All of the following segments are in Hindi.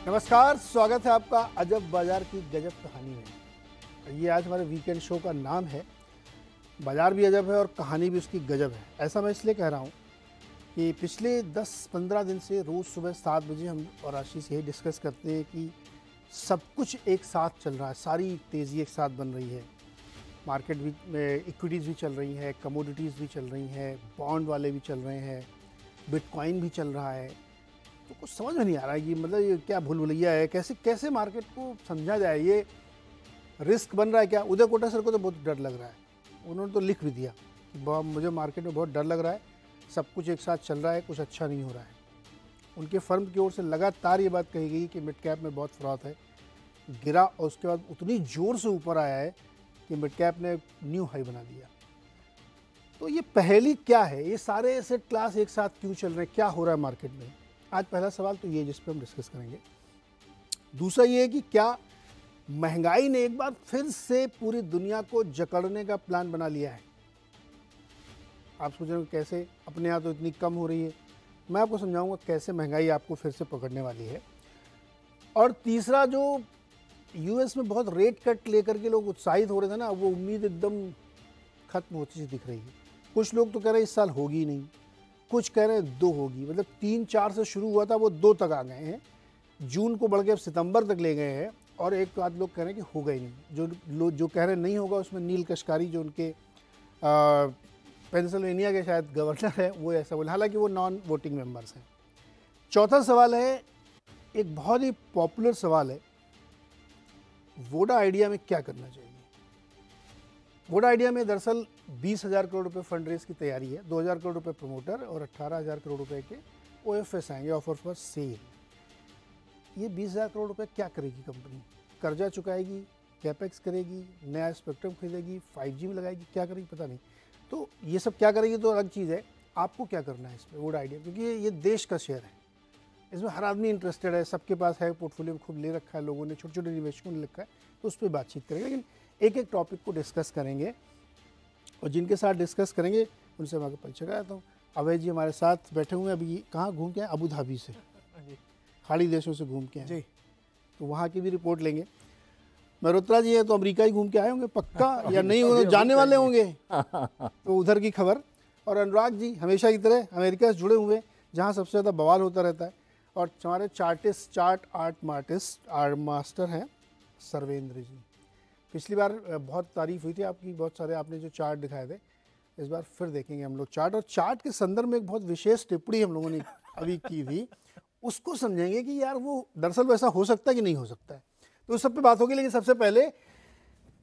नमस्कार, स्वागत है आपका अजब बाजार की गजब कहानी में। ये आज हमारे वीकेंड शो का नाम है। बाजार भी अजब है और कहानी भी उसकी गजब है। ऐसा मैं इसलिए कह रहा हूँ कि पिछले 10-15 दिन से रोज़ सुबह 7 बजे हम और आशीष यही डिस्कस करते हैं कि सब कुछ एक साथ चल रहा है, सारी तेज़ी एक साथ बन रही है। मार्केट भी में इक्विटीज़ भी चल रही हैं, कमोडिटीज़ भी चल रही हैं, बॉन्ड वाले भी चल रहे हैं, बिटकॉइन भी चल रहा है। तो कुछ समझ में नहीं आ रहा है कि मतलब ये क्या भूल भुलैया है, कैसे कैसे मार्केट को समझा जाए। ये रिस्क बन रहा है क्या? उदय कोटा सर को तो बहुत डर लग रहा है। उन्होंने तो लिख भी दिया कि मुझे मार्केट में बहुत डर लग रहा है, सब कुछ एक साथ चल रहा है, कुछ अच्छा नहीं हो रहा है। उनके फर्म की ओर से लगातार ये बात कही गई कि मिड कैप में बहुत फ्रॉड है। गिरा और उसके बाद उतनी ज़ोर से ऊपर आया है कि मिड कैप ने न्यू हाई बना दिया। तो ये पहेली क्या है? ये सारे एसेट क्लास एक साथ क्यों चल रहे हैं? क्या हो रहा है मार्केट में? आज पहला सवाल तो ये जिस पे हम डिस्कस करेंगे। दूसरा ये है कि क्या महंगाई ने एक बार फिर से पूरी दुनिया को जकड़ने का प्लान बना लिया है? आप सोच रहे हो कैसे, अपने यहाँ तो इतनी कम हो रही है। मैं आपको समझाऊंगा कैसे महंगाई आपको फिर से पकड़ने वाली है। और तीसरा, जो यूएस में बहुत रेट कट लेकर के लोग उत्साहित हो रहे थे ना, वो उम्मीद एकदम खत्म होती सी दिख रही है। कुछ लोग तो कह रहे हैं इस साल होगी ही नहीं, कुछ कह रहे हैं 2 होगी। मतलब 3-4 से शुरू हुआ था, वो 2 तक आ गए हैं। जून को बढ़ के अब सितंबर तक ले गए हैं। और एक आध लोग कह रहे हैं कि होगा ही नहीं। जो कह रहे हैं नहीं होगा, उसमें नील कश्कारी जो उनके पेंसिल्वेनिया के शायद गवर्नर है, वो ऐसा बोले, हालांकि वो नॉन वोटिंग मेंबर्स हैं। चौथा सवाल है, एक बहुत ही पॉपुलर सवाल है, वोडा आइडिया में क्या करना चाहिए। वोडा आइडिया में दरअसल 20,000 करोड़ रुपए फंड रेज की तैयारी है। 2,000 करोड़ रुपए प्रमोटर और 18,000 करोड़ रुपए के ओएफएस आएंगे, ऑफर फॉर सेल। ये 20,000 करोड़ रुपए क्या करेगी कंपनी? कर्जा चुकाएगी, कैपेक्स करेगी, नया स्पेक्ट्रम खरीदेगी, 5G में लगाएगी, क्या करेगी पता नहीं। तो ये सब क्या करेगी तो अलग चीज़ है। आपको क्या करना है इस पर वोडा आइडिया, क्योंकि ये देश का शेयर है, इसमें हर आदमी इंटरेस्टेड है, सबके पास है, पोर्टफोलियो में खूब ले रखा है, लोगों ने छोटे छोटे निवेशकों ने लिखा है, तो उस पर बातचीत करेंगे। लेकिन एक एक टॉपिक को डिस्कस करेंगे और जिनके साथ डिस्कस करेंगे उनसे मैं आपको परिचय कराता हूँ। अभय जी हमारे साथ बैठे हुए हैं। अभी कहाँ घूम के आए? अबू धाबी से, खाड़ी देशों से घूम के आए जी, तो वहाँ की भी रिपोर्ट लेंगे। मल्होत्रा जी हैं तो अमेरिका ही घूम के आए होंगे पक्का, या नहीं उधर जाने वाले होंगे, तो उधर की खबर। और अनुराग जी हमेशा की तरह अमेरिका से जुड़े हुए, जहाँ सबसे ज़्यादा बवाल होता रहता है। और हमारे चार्ट आर्ट मास्टर हैं सर्वेंद्र जी। पिछली बार बहुत तारीफ हुई थी आपकी, बहुत सारे आपने जो चार्ट दिखाए थे। इस बार फिर देखेंगे हम लोग चार्ट, और चार्ट के संदर्भ में एक बहुत विशेष टिप्पणी हम लोगों ने अभी की थी, उसको समझेंगे कि यार वो दरअसल वैसा हो सकता है कि नहीं हो सकता है। तो उस सब पे बात होगी। लेकिन सबसे पहले,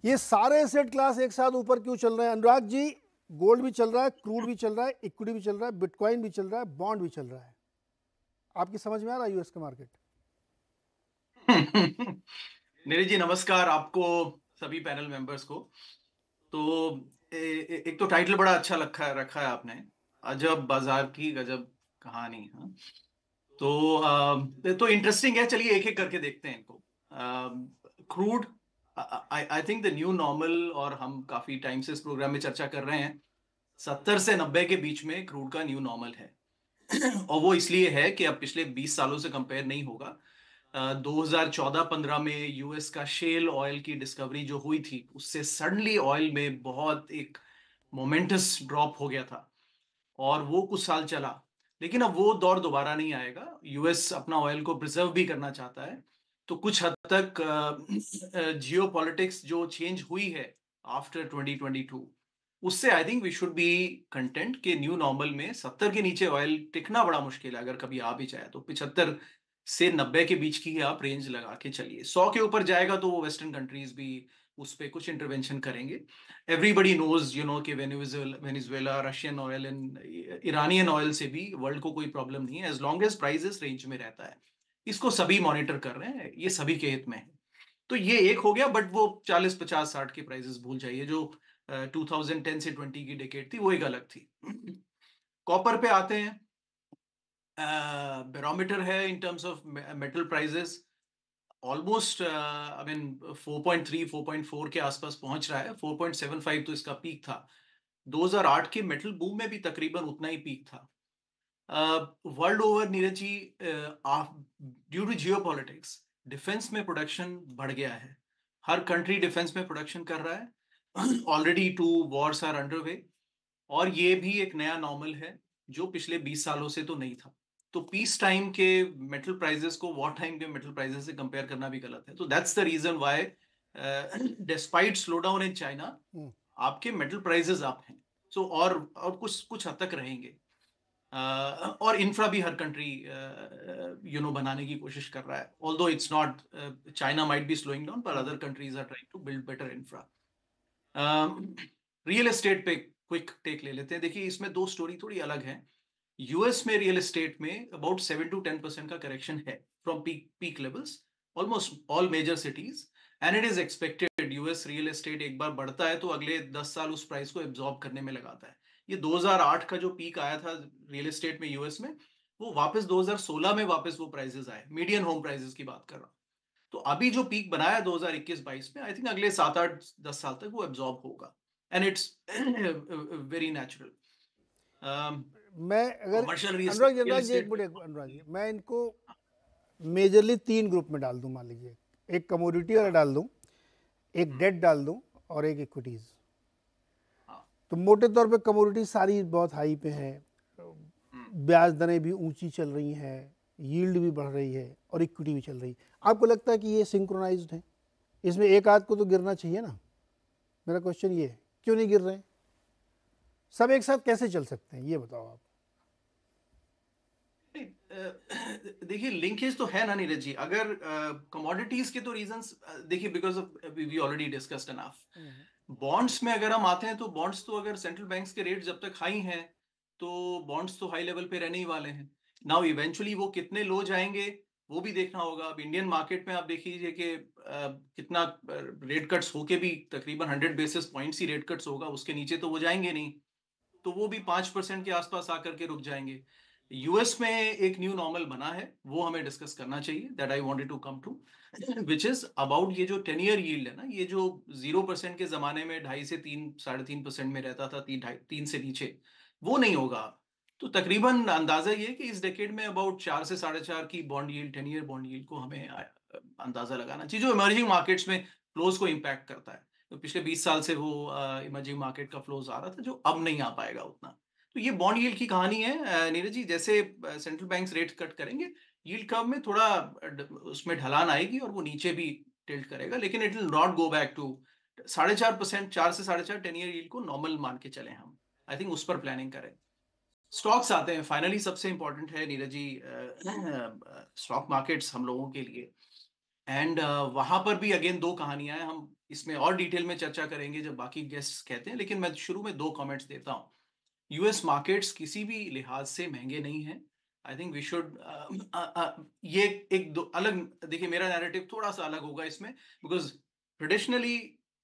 ये सारे एसेट क्लास एक साथ ऊपर क्यों चल रहे हैं? अनुराग जी, गोल्ड भी चल रहा है, क्रूड भी चल रहा है, इक्विटी भी चल रहा है, बिटकॉइन भी चल रहा है, बॉन्ड भी चल रहा है। आपकी समझ में आ रहा है यूएस का मार्केट? नीरज जी नमस्कार, आपको सभी पैनल मेंबर्स को। तो एक तो टाइटल बड़ा अच्छा रखा है आपने, अजब बाजार की गजब कहानी। हाँ, तो इंटरेस्टिंग है। चलिए एक एक करके देखते हैं इनको। Crude, I think the new normal, और हम काफी टाइम से इस प्रोग्राम में चर्चा कर रहे हैं, 70 से 90 के बीच में क्रूड का न्यू नॉर्मल है। और वो इसलिए है कि अब पिछले 20 सालों से कंपेयर नहीं होगा। 2014-15 में यूएस का शेल ऑयल की डिस्कवरी जो हुई थी, उससे सडनली ऑयल में बहुत एक मोमेंटस ड्रॉप हो गया था, और वो कुछ साल चला। लेकिन अब वो दौर दोबारा नहीं आएगा। यूएस अपना ऑयल को प्रिजर्व भी करना चाहता है। तो कुछ हद तक जियो पॉलिटिक्स जो चेंज हुई है आफ्टर 2022, उससे I think we should be content कि न्यू नॉर्मल में 70 के नीचे ऑयल टिकना बड़ा मुश्किल है। अगर कभी आ भी जाए तो 75 से 90 के बीच की आप रेंज लगा के चलिए। 100 के ऊपर जाएगा तो वो वेस्टर्न कंट्रीज भी उस पर कुछ इंटरवेंशन करेंगे। एवरीबडी नोज कि Venezuela Russian oil and Iranian oil से भी वर्ल्ड को कोई प्रॉब्लम नहीं है, as long as prices range में रहता है। इसको सभी मॉनिटर कर रहे हैं, ये सभी के हित में है। तो ये एक हो गया। बट वो 40, 50, 60 के प्राइसेस भूल जाइए। जो 2010 से 20 की डेकेड थी वो एक अलग थी। कॉपर पे आते हैं। बैरोमीटर है in terms of metal prices, almost I mean 4.3 4.4 के आसपास पहुंच रहा है। 4.75 तो इसका पीक था। 2008 के मेटल बूम में भी तकरीबन उतना ही पीक था। World over Neeraj ji, due to geopolitics defence में प्रोडक्शन बढ़ गया है। हर कंट्री डिफेंस में प्रोडक्शन कर रहा है। ऑलरेडी 2 वॉर्स आर अंडरवे, और ये भी एक नया नॉर्मल है जो पिछले 20 सालों से तो नहीं था। तो पीस टाइम के मेटल प्राइसेस को वॉर टाइम के मेटल प्राइसेस से कंपेयर करना भी गलत है। तो that's the reason why despite slow down in China, आपके मेटल प्राइसेस अप हैं। सो और कुछ कुछ हद तक रहेंगे। और इंफ्रा भी हर कंट्री बनाने की कोशिश कर रहा है। Although it's not, China might be slowing down, पर other countries are trying to build better infra. Real estate पे क्विक टेक ले लेते हैं। देखिए, इसमें दो स्टोरी थोड़ी अलग है। यूएस में रियल एस्टेट में अबाउट 7 to 10% का करेक्शन है from peak levels, almost all major cities, and it is expected US real estate एक बार बढ़ता है तो अगले 10 साल उस प्राइस को एब्जॉर्ब करने में लगाता है। ये 2008 का जो पीक आया था रियल एस्टेट में यूएस में, वो वापस 2016 में वापस वो प्राइसेस आए। मीडियन होम प्राइसेस की बात कर रहा हूँ। तो अभी जो पीक बनाया 2021-22 में, आई थिंक अगले 7-8-10 साल तक वो एब्जॉर्ब होगा, एंड इट्स वेरी नेचुरल। मैं अगर कमर्शियल अनुराग जी एक मिनट, अनुराग जी, मैं इनको मेजरली 3 ग्रुप में डाल दूं। मान लीजिए एक कमोडिटी वाला डाल दूं, एक डेट डाल दूं, और एक इक्विटीज। तो मोटे तौर पे कमोडिटी सारी बहुत हाई पे है, ब्याज दरें भी ऊंची चल रही हैं, यील्ड भी बढ़ रही है, और इक्विटी भी चल रही है। आपको लगता है कि ये सिंक्रोनाइज्ड है? इसमें एक आध को तो गिरना चाहिए ना। मेरा क्वेश्चन ये है, क्यों नहीं गिर रहे हैं? सब एक साथ कैसे चल सकते हैं, ये बताओ आप। देखिए, लिंकेज तो है ना नीरज जी। अगर कमोडिटीज के तो रीजंस देखिए, because of we already discussed enough. Bonds में अगर हम आते हैं तो बॉन्ड्स तो अगर सेंट्रल बैंक्स के रेट जब तक हाई हैं तो बॉन्ड्स तो हाई लेवल पे रहने ही वाले हैं। नाउ इवेंचुअली वो कितने लो जाएंगे वो भी देखना होगा। अब इंडियन मार्केट में आप देखिए कि कितना रेट कट्स होके भी तकरीबन 100 बेसिस पॉइंट्स ही रेट कट्स होगा, उसके नीचे तो वो जाएंगे नहीं। तो वो भी 5% के आसपास आकर के रुक जाएंगे। यूएस में एक न्यू नॉर्मल बना है, वो हमें डिस्कस करना चाहिए, that I wanted to come to, which is about ये जो 10 ईयर यील्ड है ना, ये जो 0% के जमाने में 2.5 से 3-3.5% में रहता था, 3 से नीचे, वो नहीं होगा। तो तकरीबन अंदाजा ये कि इस डेकेड में अबाउट 4 से 4.5 की bond yield, 10 year bond yield को हमें अंदाजा लगाना चाहिए, जो इमर्जिंग मार्केट्स में फ्लोज को इम्पैक्ट करता है। तो पिछले 20 साल से वो इमर्जिंग मार्केट का फ्लोज आ रहा था, जो अब नहीं आ पाएगा उतना। तो ये बॉन्ड यील्ड की कहानी है नीरज जी। जैसे सेंट्रल बैंक्स रेट कट करेंगे, यील्ड कर्व में थोड़ा उसमें ढलान आएगी और वो नीचे भी टिल्ट करेगा, लेकिन it will not go back to 4.5%। 4 से 4.5 10 ईयर यील्ड को नॉर्मल मान के चले हम। आई थिंक उस पर प्लानिंग करें। स्टॉक्स आते हैं फाइनली, सबसे इंपॉर्टेंट है नीरज जी स्टॉक मार्केट्स हम लोगों के लिए। एंड वहां पर भी अगेन दो कहानियां हैं। हम इसमें और डिटेल में चर्चा करेंगे जब बाकी गेस्ट कहते हैं, लेकिन मैं शुरू में 2 कमेंट्स देता हूं। यूएस मार्केट्स किसी भी लिहाज से महंगे नहीं हैं। आई थिंक वी शुड, ये एक दो अलग, देखिए मेरा नैरेटिव थोड़ा सा अलग होगा इसमें, बिकॉज ट्रेडिशनली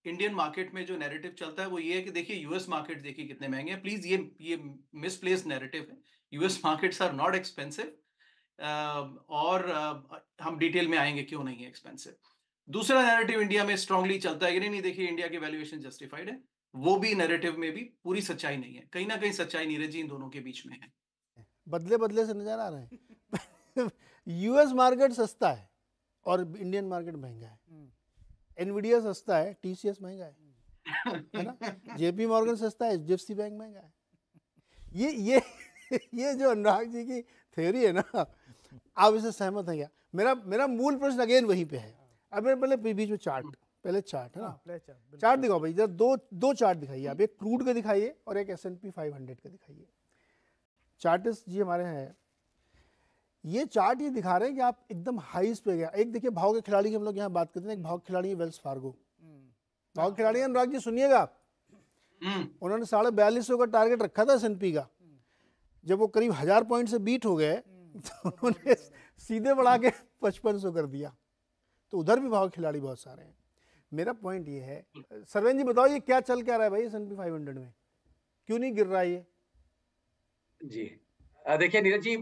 इंडियन मार्केट में जो नैरेटिव चलता है वो ये है कि देखिए यूएस मार्केट देखिए कितने महंगे हैं। प्लीज ये मिसप्लेस्ड नैरेटिव है। US markets are not expensive, और हम डिटेल में आएंगे क्यों नहीं है एक्सपेंसिव। दूसरा नैरेटिव इंडिया में स्ट्रांगली चलता है कि नहीं देखिए इंडिया की वैल्यूएशन जस्टिफाइड है, वो भी नैरेटिव में भी पूरी सच्चाई नहीं है। कहीं ना कहीं सच्चाई नीरज जी इन दोनों के बीच में है। बदले बदले से नजर आ रहे हैं। यूएस मार्केट सस्ता है और इंडियन मार्केट महंगा है। एनवीडिया सस्ता है, टीसीएस महंगा है ना? जेपी मॉर्गन सस्ता है, एचडीएफसी बैंक महंगा है। ये ये जो अनुराग जी की थ्योरी है ना, आप इससे सहमत हैं क्या? मेरा मूल प्रश्न अगेन वहीं पे है। अब मेरे पहले बीच में पहले चार्ट है ना, चार्ट दिखाओ भाई जरा। दो चार्ट दिखाइए आप, एक क्रूड का दिखाइए और एक S&P 500 का दिखाइए। चार्टिस्ट जी हमारे हैं, ये चार्ट ये दिखा रहे हैं कि आप एकदम हाईस पे गया। एक देखिए भाव के खिलाड़ी की हम लोग यहाँ बात करते हैं, एक भाव खिलाड़ी है वेल्स फार्गो। भाव के खिलाड़ी अनुराग जी सुनिएगा आप, उन्होंने 4250 का टारगेट रखा था S&P का। जब वो करीब 1000 पॉइंट से बीट हो गए तो उन्होंने सीधे बढ़ा के 5500 कर दिया। तो उधर भी भाव खिलाड़ी बहुत सारे हैं। मेरा पॉइंट ये है, सरवेन जी बताओ ये क्या चल क्या रहा है भाई S&P 500 में, क्यों नहीं गिर रहा है ये? जी देखिए नीरज जी,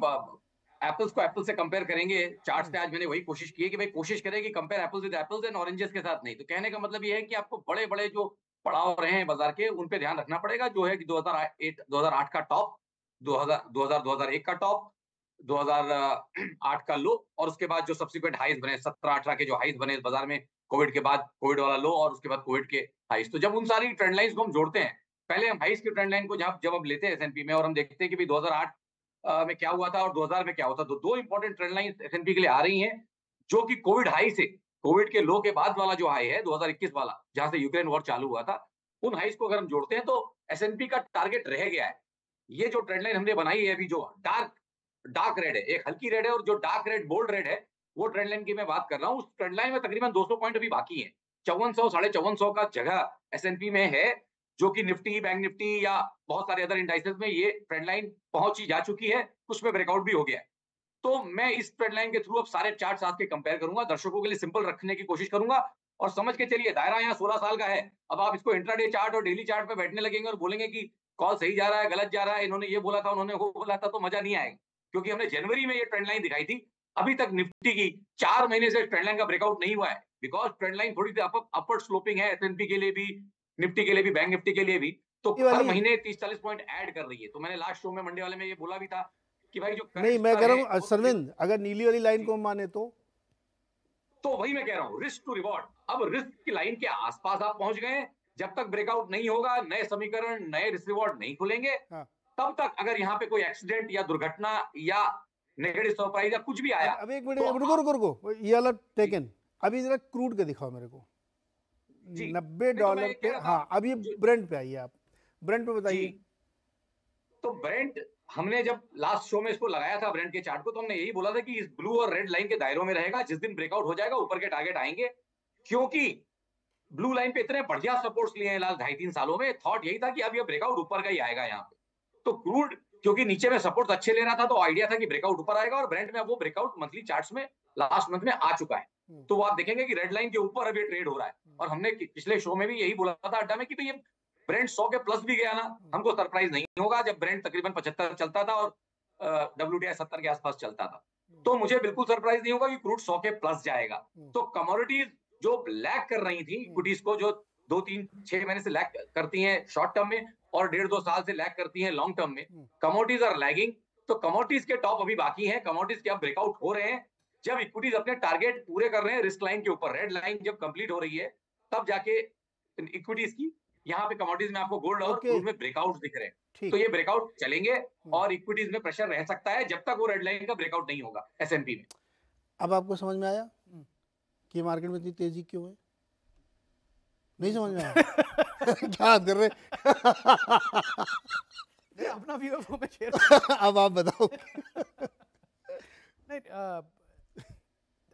एप्पल्स को एप्पल से कंपेयर करेंगे चार्ट्स पे। आज मैंने वही कोशिश की है कि भाई कोशिश करें कि compare apples with apples and oranges के साथ नहीं। तो कहने का मतलब ये है कि आपको बड़े बड़े जो पड़ाव रहे हैं बाजार के, उन पे ध्यान रखना पड़ेगा। जो है कि 2008 का टॉप 2001 का टॉप, 2008 का लो, और उसके बाद जो सब्सिक्वेंट हाईज बने 17-18 के जो हाईज बने इस बाजार में कोविड के बाद, कोविड वाला लो और उसके बाद कोविड के हाईज। तो जब उन सारी ट्रेंड लाइंस को हम जोड़ते हैं, पहले हम हाईज की ट्रेंड लाइन को जब हम लेते हैं S&P में और हम देखते हैं कि भाई 2008 में क्या हुआ था और 2000 में क्या हुआ था, तो दो इंपॉर्टेंट ट्रेंड लाइन S&P के लिए आ रही हैं, जो कि कोविड हाई से, कोविड के लो के बाद वाला जो हाई है 2021 वाला, जहां से यूक्रेन वॉर चालू हुआ था, उन हाईज को अगर हम जोड़ते हैं तो S&P का टारगेट रह गया है। ये जो ट्रेंड लाइन हमने बनाई है अभी, जो डार्क रेड है, एक हल्की रेड है और जो डार्क रेड बोल्ड रेड है, वो ट्रेंड लाइन की मैं बात कर रहा हूँ। उस ट्रेंड लाइन में तकरीबन 200 पॉइंट अभी बाकी है। 5400 5450 का जगह S&P में है, जो कि निफ्टी, बैंक निफ्टी या बहुत सारे अदर इंडाइसेस में ये ट्रेंड लाइन पहुंची जा चुकी है, कुछ में ब्रेकआउट भी हो गया है। तो मैं इस ट्रेंड लाइन के थ्रू अब सारे चार्ट्स आपके कंपेयर करूंगा, दर्शकों के लिए सिंपल रखने की कोशिश करूंगा, और समझ के चलिए दायरा यहाँ 16 साल का है। अब आप इसको इंट्राडे चार्ट और डेली चार्ट पे बैठने लगेंगे और बोलेंगे कि कॉल सही जा रहा है, गलत जा रहा है, इन्होंने ये बोला था, उन्होंने वो बोला था, तो मजा नहीं आएगा। क्योंकि हमने जनवरी में ये ट्रेंड लाइन दिखाई थी, अभी तक निफ्टी की 4 महीने से ट्रेंड लाइन का ब्रेकआउट नहीं हुआ है, बिकॉज ट्रेंड लाइन थोड़ी सी अपवर्ड स्लोपिंग है S&P के लिए भी, निफ्टी के लिए भी, बैंक निफ्टी के लिए भी। तो हर महीने 30-40 पॉइंट ऐड कर रही है। तो मैंने लास्ट शो में मंडे वाले में ये बोला भी था कि भाई जो नहीं, मैं कह रहा हूँ सरविंद, अगर नीली वाली लाइन को माने तो वही मैं कह रहा हूँ, रिस्क टू रिवॉर्ड। अब रिस्क की लाइन के आसपास आप पहुंच गए, जब तक ब्रेकआउट नहीं होगा, नए समीकरण, नए रिस्क रिवॉर्ड नहीं खुलेंगे, तब तक अगर यहाँ पे कोई एक्सीडेंट या दुर्घटना या नेगेटिव सरप्राइज या कुछ भी आया। अब एक मिनट, रुको, ये वाला टेकन, अभी जरा क्रूड के दिखाओ मेरे को, $90 पे। हाँ, अभी ब्रेंट पे आइए, आप ब्रेंट पे बताइए। तो ब्रेंट, हमने जब लास्ट शो में इसको लगाया था ब्रेंट के चार्ट को, तो हमने यही बोला था कि इस ब्लू और रेड लाइन के दायरों में रहेगा, जिस दिन ब्रेकआउट हो जाएगा ऊपर के टारगेट आएंगे, क्योंकि ब्लू लाइन पे इतने बढ़िया सपोर्ट्स लिए हैं लास्ट 2.5-3 सालों में, थॉट यही था कि अब ये ब्रेकआउट ऊपर का ही आएगा यहाँ पे। तो क्रूड क्योंकि नीचे में सपोर्ट अच्छे ले रहा था, तो आइडिया था कि ब्रेकआउट ऊपर आएगा, और ब्रेंट में अब वो ब्रेकआउट मंथली चार्ट्स में लास्ट मंथ में आ चुका है। तो वो आप देखेंगे कि रेड लाइन के ऊपर अभी ट्रेड हो रहा है, और हमने पिछले शो में भी यही बोला था अड्डा में कि भाई ये ब्रेंट 100 के प्लस भी गया ना, हमको सरप्राइज नहीं होगा, जब ब्रेंट तकरीबन 75 चलता था और WTI 70 के आसपास चलता था। तो मुझे बिल्कुल सरप्राइज नहीं होगा कि क्रूड 100 के प्लस जाएगा। तो कमोडिटीज जो लैग कर रही थी, इक्विटीज को जो 2-3-6 महीने से लैग करती हैं शॉर्ट टर्म में, और 1.5-2 साल से लैग करती हैं लॉन्ग टर्म में, कमोडिटीज आर लैगिंग। तो कमोडिटीज के टॉप अभी बाकी हैं, कमोडिटीज के अब ब्रेकआउट हो रहे हैं। जब इक्विटीज अपने टारगेट पूरे कर रहे हैं रिस्क लाइन के ऊपर, रेड लाइन जब कंप्लीट हो रही है, तब जाके इक्विटीज की, यहाँ पे कमोडिटीज में आपको गोल्ड और क्रूड में ब्रेकआउट दिख रहे हैं। तो ये ब्रेकआउट चलेंगे और इक्विटीज में प्रेशर रह सकता है जब तक वो रेड लाइन का ब्रेकआउट नहीं होगा S&P में। अब आपको समझ में आया कि मार्केट में इतनी तेजी क्यों है? नहीं समझ में आया? क्या बात कर रहे? अपना व्यू मैं शेयर। अब आप बताओ। नहीं,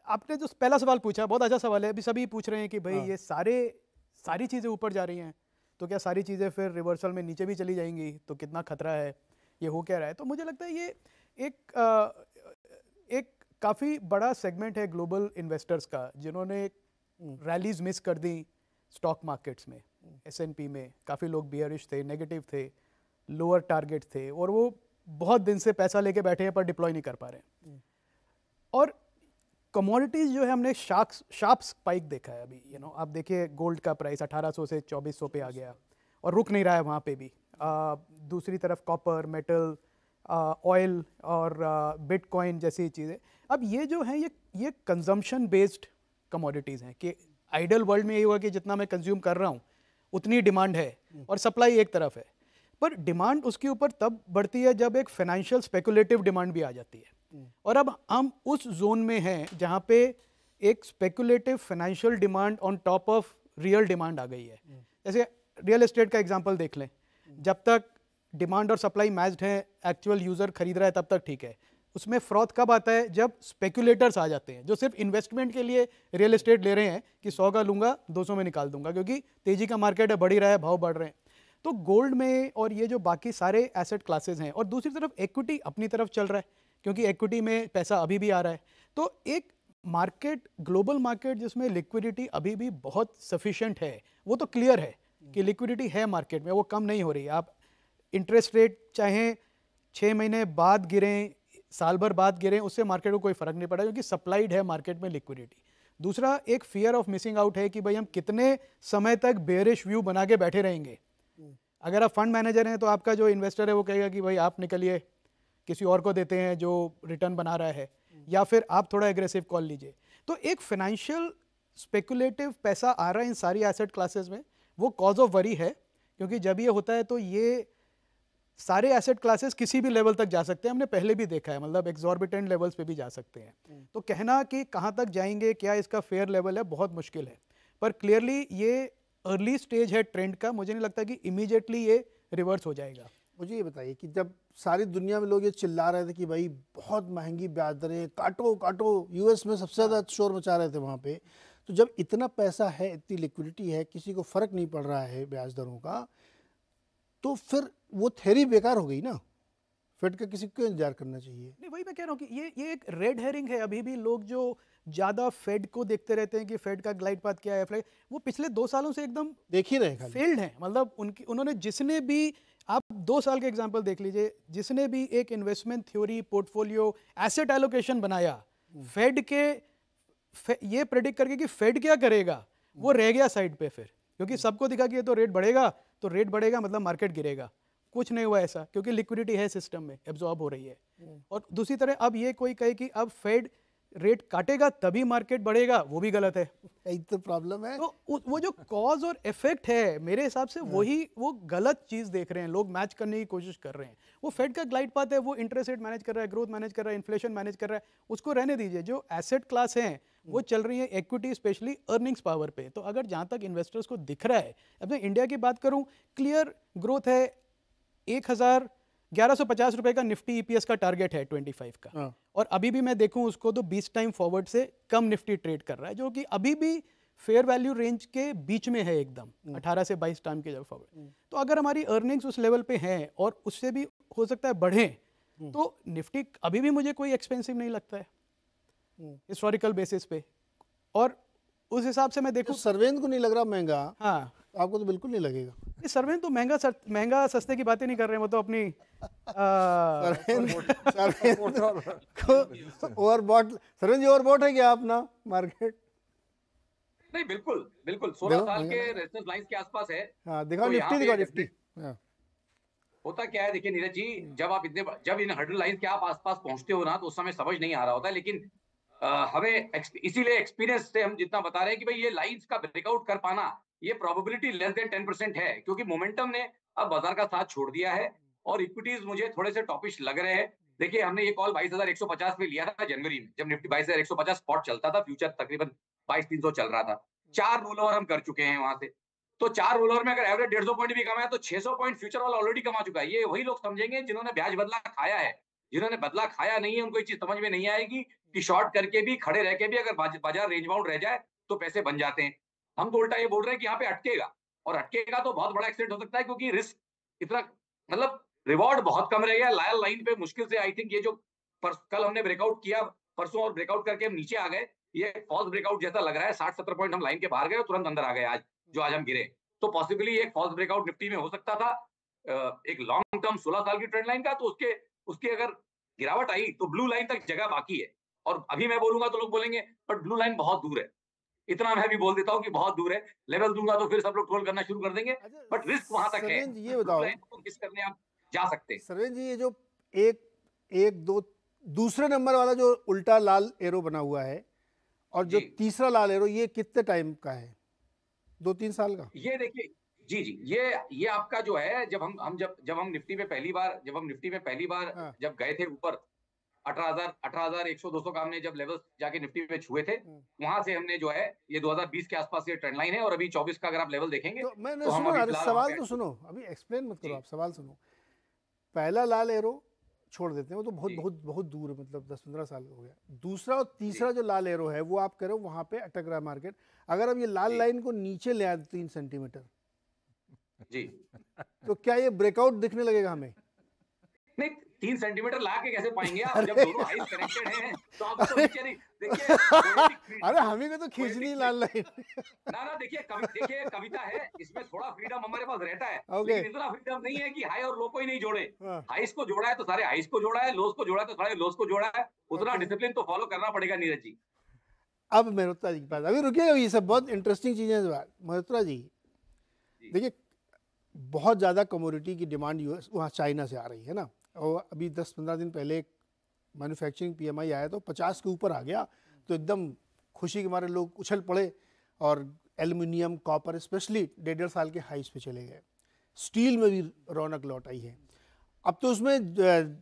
आपने जो पहला सवाल पूछा बहुत अच्छा सवाल है। अभी सभी पूछ रहे हैं कि भाई ये सारी चीज़ें ऊपर जा रही हैं, तो क्या सारी चीज़ें फिर रिवर्सल में नीचे भी चली जाएंगी? तो कितना खतरा है, ये हो क्या रहा है? तो मुझे लगता है ये एक काफ़ी बड़ा सेगमेंट है ग्लोबल इन्वेस्टर्स का, जिन्होंने रैलीज मिस कर दी स्टॉक मार्केट्स में। S&P में काफ़ी लोग बियरिश थे, नेगेटिव थे, लोअर टारगेट थे, और वो बहुत दिन से पैसा लेके बैठे हैं पर डिप्लॉय नहीं कर पा रहे हैं। और कमोडिटीज़ जो है, हमने शार्प स्पाइक देखा है अभी। आप देखिए गोल्ड का प्राइस 1800 से 2400 पे आ गया और रुक नहीं रहा है वहाँ पे भी। दूसरी तरफ कॉपर, मेटल, ऑयल और बिटकॉइन जैसी चीज़ें। अब ये जो है ये कंजम्पशन बेस्ड कमोडिटीज़ हैं कि आइडियल वर्ल्ड में ये हुआ कि जितना मैं कंज्यूम कर रहा हूँ उतनी डिमांड है और सप्लाई एक तरफ है, पर डिमांड उसके ऊपर तब बढ़ती है जब एक फाइनेंशियल स्पेकुलेटिव डिमांड भी आ जाती है। और अब हम उस जोन में हैं जहाँ पे एक speculative financial demand on top of real demand आ गई है। जैसे रियल एस्टेट का एग्जांपल देख लें, जब तक डिमांड और सप्लाई मैच्ड है, एक्चुअल यूज़र खरीद रहा है, तब तक ठीक है। उसमें फ्रॉथ कब आता है? जब स्पेकुलेटर्स आ जाते हैं जो सिर्फ इन्वेस्टमेंट के लिए रियल एस्टेट ले रहे हैं कि 100 का लूँगा 200 में निकाल दूंगा, क्योंकि तेज़ी का मार्केट है, बढ़ ही रहा है, भाव बढ़ रहे हैं। तो गोल्ड में और ये जो बाकी सारे एसेट क्लासेस हैं, और दूसरी तरफ इक्विटी अपनी तरफ चल रहा है, क्योंकि इक्विटी में पैसा अभी भी आ रहा है। तो एक मार्केट, ग्लोबल मार्केट जिसमें लिक्विडिटी अभी भी बहुत सफिशिएंट है, वो तो क्लियर है कि लिक्विडिटी है मार्केट में, वो कम नहीं हो रही है। आप इंटरेस्ट रेट चाहे 6 महीने बाद गिरें, साल भर बाद गिरें, उससे मार्केट को कोई फर्क नहीं पड़ा, क्योंकि सप्लाइड है मार्केट में लिक्विडिटी। दूसरा एक फियर ऑफ मिसिंग आउट है कि भाई हम कितने समय तक बेयरिश व्यू बना के बैठे रहेंगे। अगर आप फंड मैनेजर हैं तो आपका जो इन्वेस्टर है वो कहेगा कि भाई आप निकलिए, किसी और को देते हैं जो रिटर्न बना रहा है, या फिर आप थोड़ा एग्रेसिव कॉल लीजिए। तो एक फाइनेंशियल स्पेकुलेटिव पैसा आ रहा है इन सारी एसेट क्लासेस में, वो कॉज ऑफ वरी है, क्योंकि जब ये होता है तो ये सारे एसेट क्लासेस किसी भी लेवल तक जा सकते हैं, हमने पहले भी देखा है, मतलब एक्सॉर्बिटेंट लेवल्स पे भी जा सकते हैं। तो कहना कि कहाँ तक जाएंगे, क्या इसका फेयर लेवल है, बहुत मुश्किल है। पर क्लियरली ये अर्ली स्टेज है ट्रेंड का, मुझे नहीं लगता कि इमीडिएटली ये रिवर्स हो जाएगा। मुझे ये बताइए कि जब सारी दुनिया में लोग ये चिल्ला रहे थे कि भाई बहुत महंगी ब्याज दरें, काटो काटो, यूएस में सबसे ज़्यादा शोर मचा रहे थे वहाँ पे, तो जब इतना पैसा है, इतनी लिक्विडिटी है, किसी को फ़र्क नहीं पड़ रहा है ब्याज दरों का, तो फिर वो थ्योरी बेकार हो गई ना। फेड का किसी को इंतजार करना चाहिए। नहीं, वही मैं कह रहा हूँ कि ये एक रेड हेरिंग है। अभी भी लोग जो ज़्यादा फेड को देखते रहते हैं कि फेड का ग्लाइड पाथ क्या है, वो पिछले 2 सालों से एकदम देख ही रहे खाली फेल्ड है। मतलब उन्होंने जिसने भी, आप 2 साल के एग्जांपल देख लीजिए, जिसने भी एक investment theory, portfolio, asset allocation बनाया फेड के ये प्रेडिक्ट करके कि फेड क्या करेगा, वो रह गया साइड पे फिर, क्योंकि सबको दिखा कि ये तो रेट बढ़ेगा, तो रेट बढ़ेगा मतलब मार्केट गिरेगा। कुछ नहीं हुआ ऐसा, क्योंकि लिक्विडिटी है सिस्टम में, एब्जॉर्ब हो रही है। और दूसरी तरह अब ये कोई कहे कि अब फेड रेट काटेगा तभी मार्केट बढ़ेगा, वो भी गलत है। यही तो प्रॉब्लम है। तो वो जो कॉज और इफेक्ट है, मेरे हिसाब से वही, वो गलत चीज देख रहे हैं लोग, मैच करने की कोशिश कर रहे हैं। वो फेड का ग्लाइड पाथ है, वो इंटरेस्ट रेट मैनेज कर रहा है, ग्रोथ मैनेज कर रहा है, इन्फ्लेशन मैनेज कर रहा है, उसको रहने दीजिए। जो एसेट क्लास हैं वो चल रही है इक्विटी, स्पेशली अर्निंग्स पावर पे। तो अगर जहां तक इन्वेस्टर्स को दिख रहा है, अब मैं इंडिया की बात करूं, क्लियर ग्रोथ है, 1150 रुपए का निफ्टी ईपीएस का टारगेट है 25 का, और अभी भी मैं देखूं उसको तो 20 टाइम फॉरवर्ड से कम निफ्टी ट्रेड कर रहा है, जो कि अभी भी फेयर वैल्यू रेंज के बीच में है एकदम, 18 से 22 टाइम के जब फॉरवर्ड। तो अगर हमारी अर्निंग्स उस लेवल पे हैं और उससे भी हो सकता है बढ़े, तो निफ्टी अभी भी मुझे कोई एक्सपेंसिव नहीं लगता है हिस्टोरिकल बेसिस पे। और उस हिसाब से मैं देखूं, सर्वेन को नहीं लग रहा महंगा, हाँ आपको तो बिल्कुल नहीं लगेगा। ये सर्वेन तो महंगा सस्ते की बातें नहीं कर रहे हैं, वो तो अपनी ओवरबॉट, सर्वेन जी ओवरबॉट है क्या अपना मार्केट? नहीं, बिल्कुल बिल्कुल 16 साल के रेफरेंस लाइंस के आसपास है। हाँ, दिखाओ तो निफ्टी, दिखाओ निफ्टी। होता क्या है, देखिए नीरज जी, जब इन हर्डल लाइन के आप आसपास पहुंचते हो ना, तो उस समय समझ नहीं आ रहा होता, लेकिन हमें इसीलिए एक्सपीरियंस से हम जितना बता रहे हैं कि भाई ये लाइंस का ब्रेकआउट कर पाना, ये प्रोबेबिलिटी लेस देन 10% है, क्योंकि मोमेंटम ने अब बाजार का साथ छोड़ दिया है और इक्विटीज मुझे थोड़े से टॉपिश लग रहे हैं। देखिए, हमने ये कॉल 22,150 पे लिया था जनवरी में, जब निफ्टी 22,150 स्पॉट चलता था, फ्यूचर तकरीबन 22,300 चल रहा था। 4 रोल ओवर हम कर चुके हैं वहां से। तो 4 रोल ओवर में अगर एवरेज 150 पॉइंट भी कमाया तो 600 पॉइंट फ्यूचर वाला ऑलरेडी कमा चुका है। ये वही लोग समझेंगे जिन्होंने ब्याज बदला खाया है। जिन्होंने बदला खाया नहीं है, उनको ये चीज समझ में नहीं आएगी कि शॉर्ट करके भी, खड़े रह के भी अगर बाजार रेंज बाउंड रह जाए तो पैसे बन जाते हैं। हम तो उल्टा ये बोल रहे हैं कि यहाँ पे अटकेगा, और अटकेगा तो बहुत बड़ा एक्सीडेंट हो सकता है, क्योंकि रिस्क इतना, मतलब रिवॉर्ड बहुत कम रहेगा। लायल लाइन पे मुश्किल से, आई थिंक ये जो कल हमने ब्रेकआउट किया परसों और ब्रेकआउट करके हम नीचे आ गए, ये फॉल्स ब्रेकआउट जैसा लग रहा है। 60-70 पॉइंट हम लाइन के बाहर गए और तुरंत अंदर आ गए आज, जो आज हम गिरे। तो पॉसिबली एक फॉल्स ब्रेकआउट निफ्टी में हो सकता था, एक लॉन्ग टर्म 16 साल की ट्रेंड लाइन का। तो उसके अगर गिरावट आई तो ब्लू लाइन तक जगह बाकी है। और अभी मैं बोलूंगा तो लोग बोलेंगे बट ब्लू लाइन बहुत दूर है। इतना मैं भी बोल देता हूँ कि बहुत दूर है। लेवल दूंगा तो फिर सब लोग ट्रोल करना शुरू कर देंगे, बट रिस्क वहां तक है। ये बताओ, किस करने आप जा सकते हैं। सरवेन जी, ये जो एक दो दूसरे नंबर वाला जो उल्टा लाल एरो बना हुआ है और जो तीसरा लाल एरो, ये कितने टाइम का है? 2-3 साल का? ये देखिए जी, ये आपका जो है, जब हम निफ्टी में पहली बार जब गए थे ऊपर 18,100-200 का हमने जब लेवल जाके निफ्टी में छुए थे, वहां से हमने जो है ये 2020 के आसपास ये ट्रेंड लाइन है। और अभी 24 का अगर आप लेवल देखेंगे तो सवाल तो सुनो, अभी एक्सप्लेन मत करो, आप सवाल सुनो। पहला लाल एरो छोड़ देते हैं, वो तो बहुत दूर है, मतलब 10-15 साल हो गया। दूसरा और तीसरा जो लाल एरो है, वो आप करो वहां पे अटक रहा है मार्केट। अगर हम ये लाल लाइन को नीचे ले आए 3 सेंटीमीटर जी, तो क्या ये ब्रेकआउट दिखने लगेगा हमें? नहीं, 3 सेंटीमीटर ला के कैसे पाएंगे आप, जब दोनों हाइट कनेक्टेड हैं तो आप तो नीचे नहीं। देखिए, अरे हमें को तो खींचनी लाल लाइन ना देखिए कविता है, इसमें थोड़ा फ्रीडम हमारे पास रहता है, लेकिन इतना फ्रीडम नहीं है कि हाई और लो को ही नहीं जोड़े। हाइस को जोड़ा है तो सारे हाइस को जोड़ा है, लोस को जोड़ा है तो सारे लोस को जोड़ा है। उतना डिसिप्लिन तो फॉलो करना पड़ेगा नीरज जी। अब मल्होत्रा जी के पास अभी रुकिएगा, ये सब बहुत इंटरेस्टिंग चीजें हैं। मल्होत्रा जी देखिए, बहुत ज़्यादा कमोडिटी की डिमांड यूएस वहाँ चाइना से आ रही है ना, और अभी 10-15 दिन पहले एक मैन्युफैक्चरिंग पीएमआई आया तो 50 के ऊपर आ गया, तो एकदम खुशी के मारे लोग उछल पड़े और एल्युमिनियम, कॉपर स्पेशली 1.5 साल के हाइस पे चले गए। स्टील में भी रौनक लौट आई है। अब तो उसमें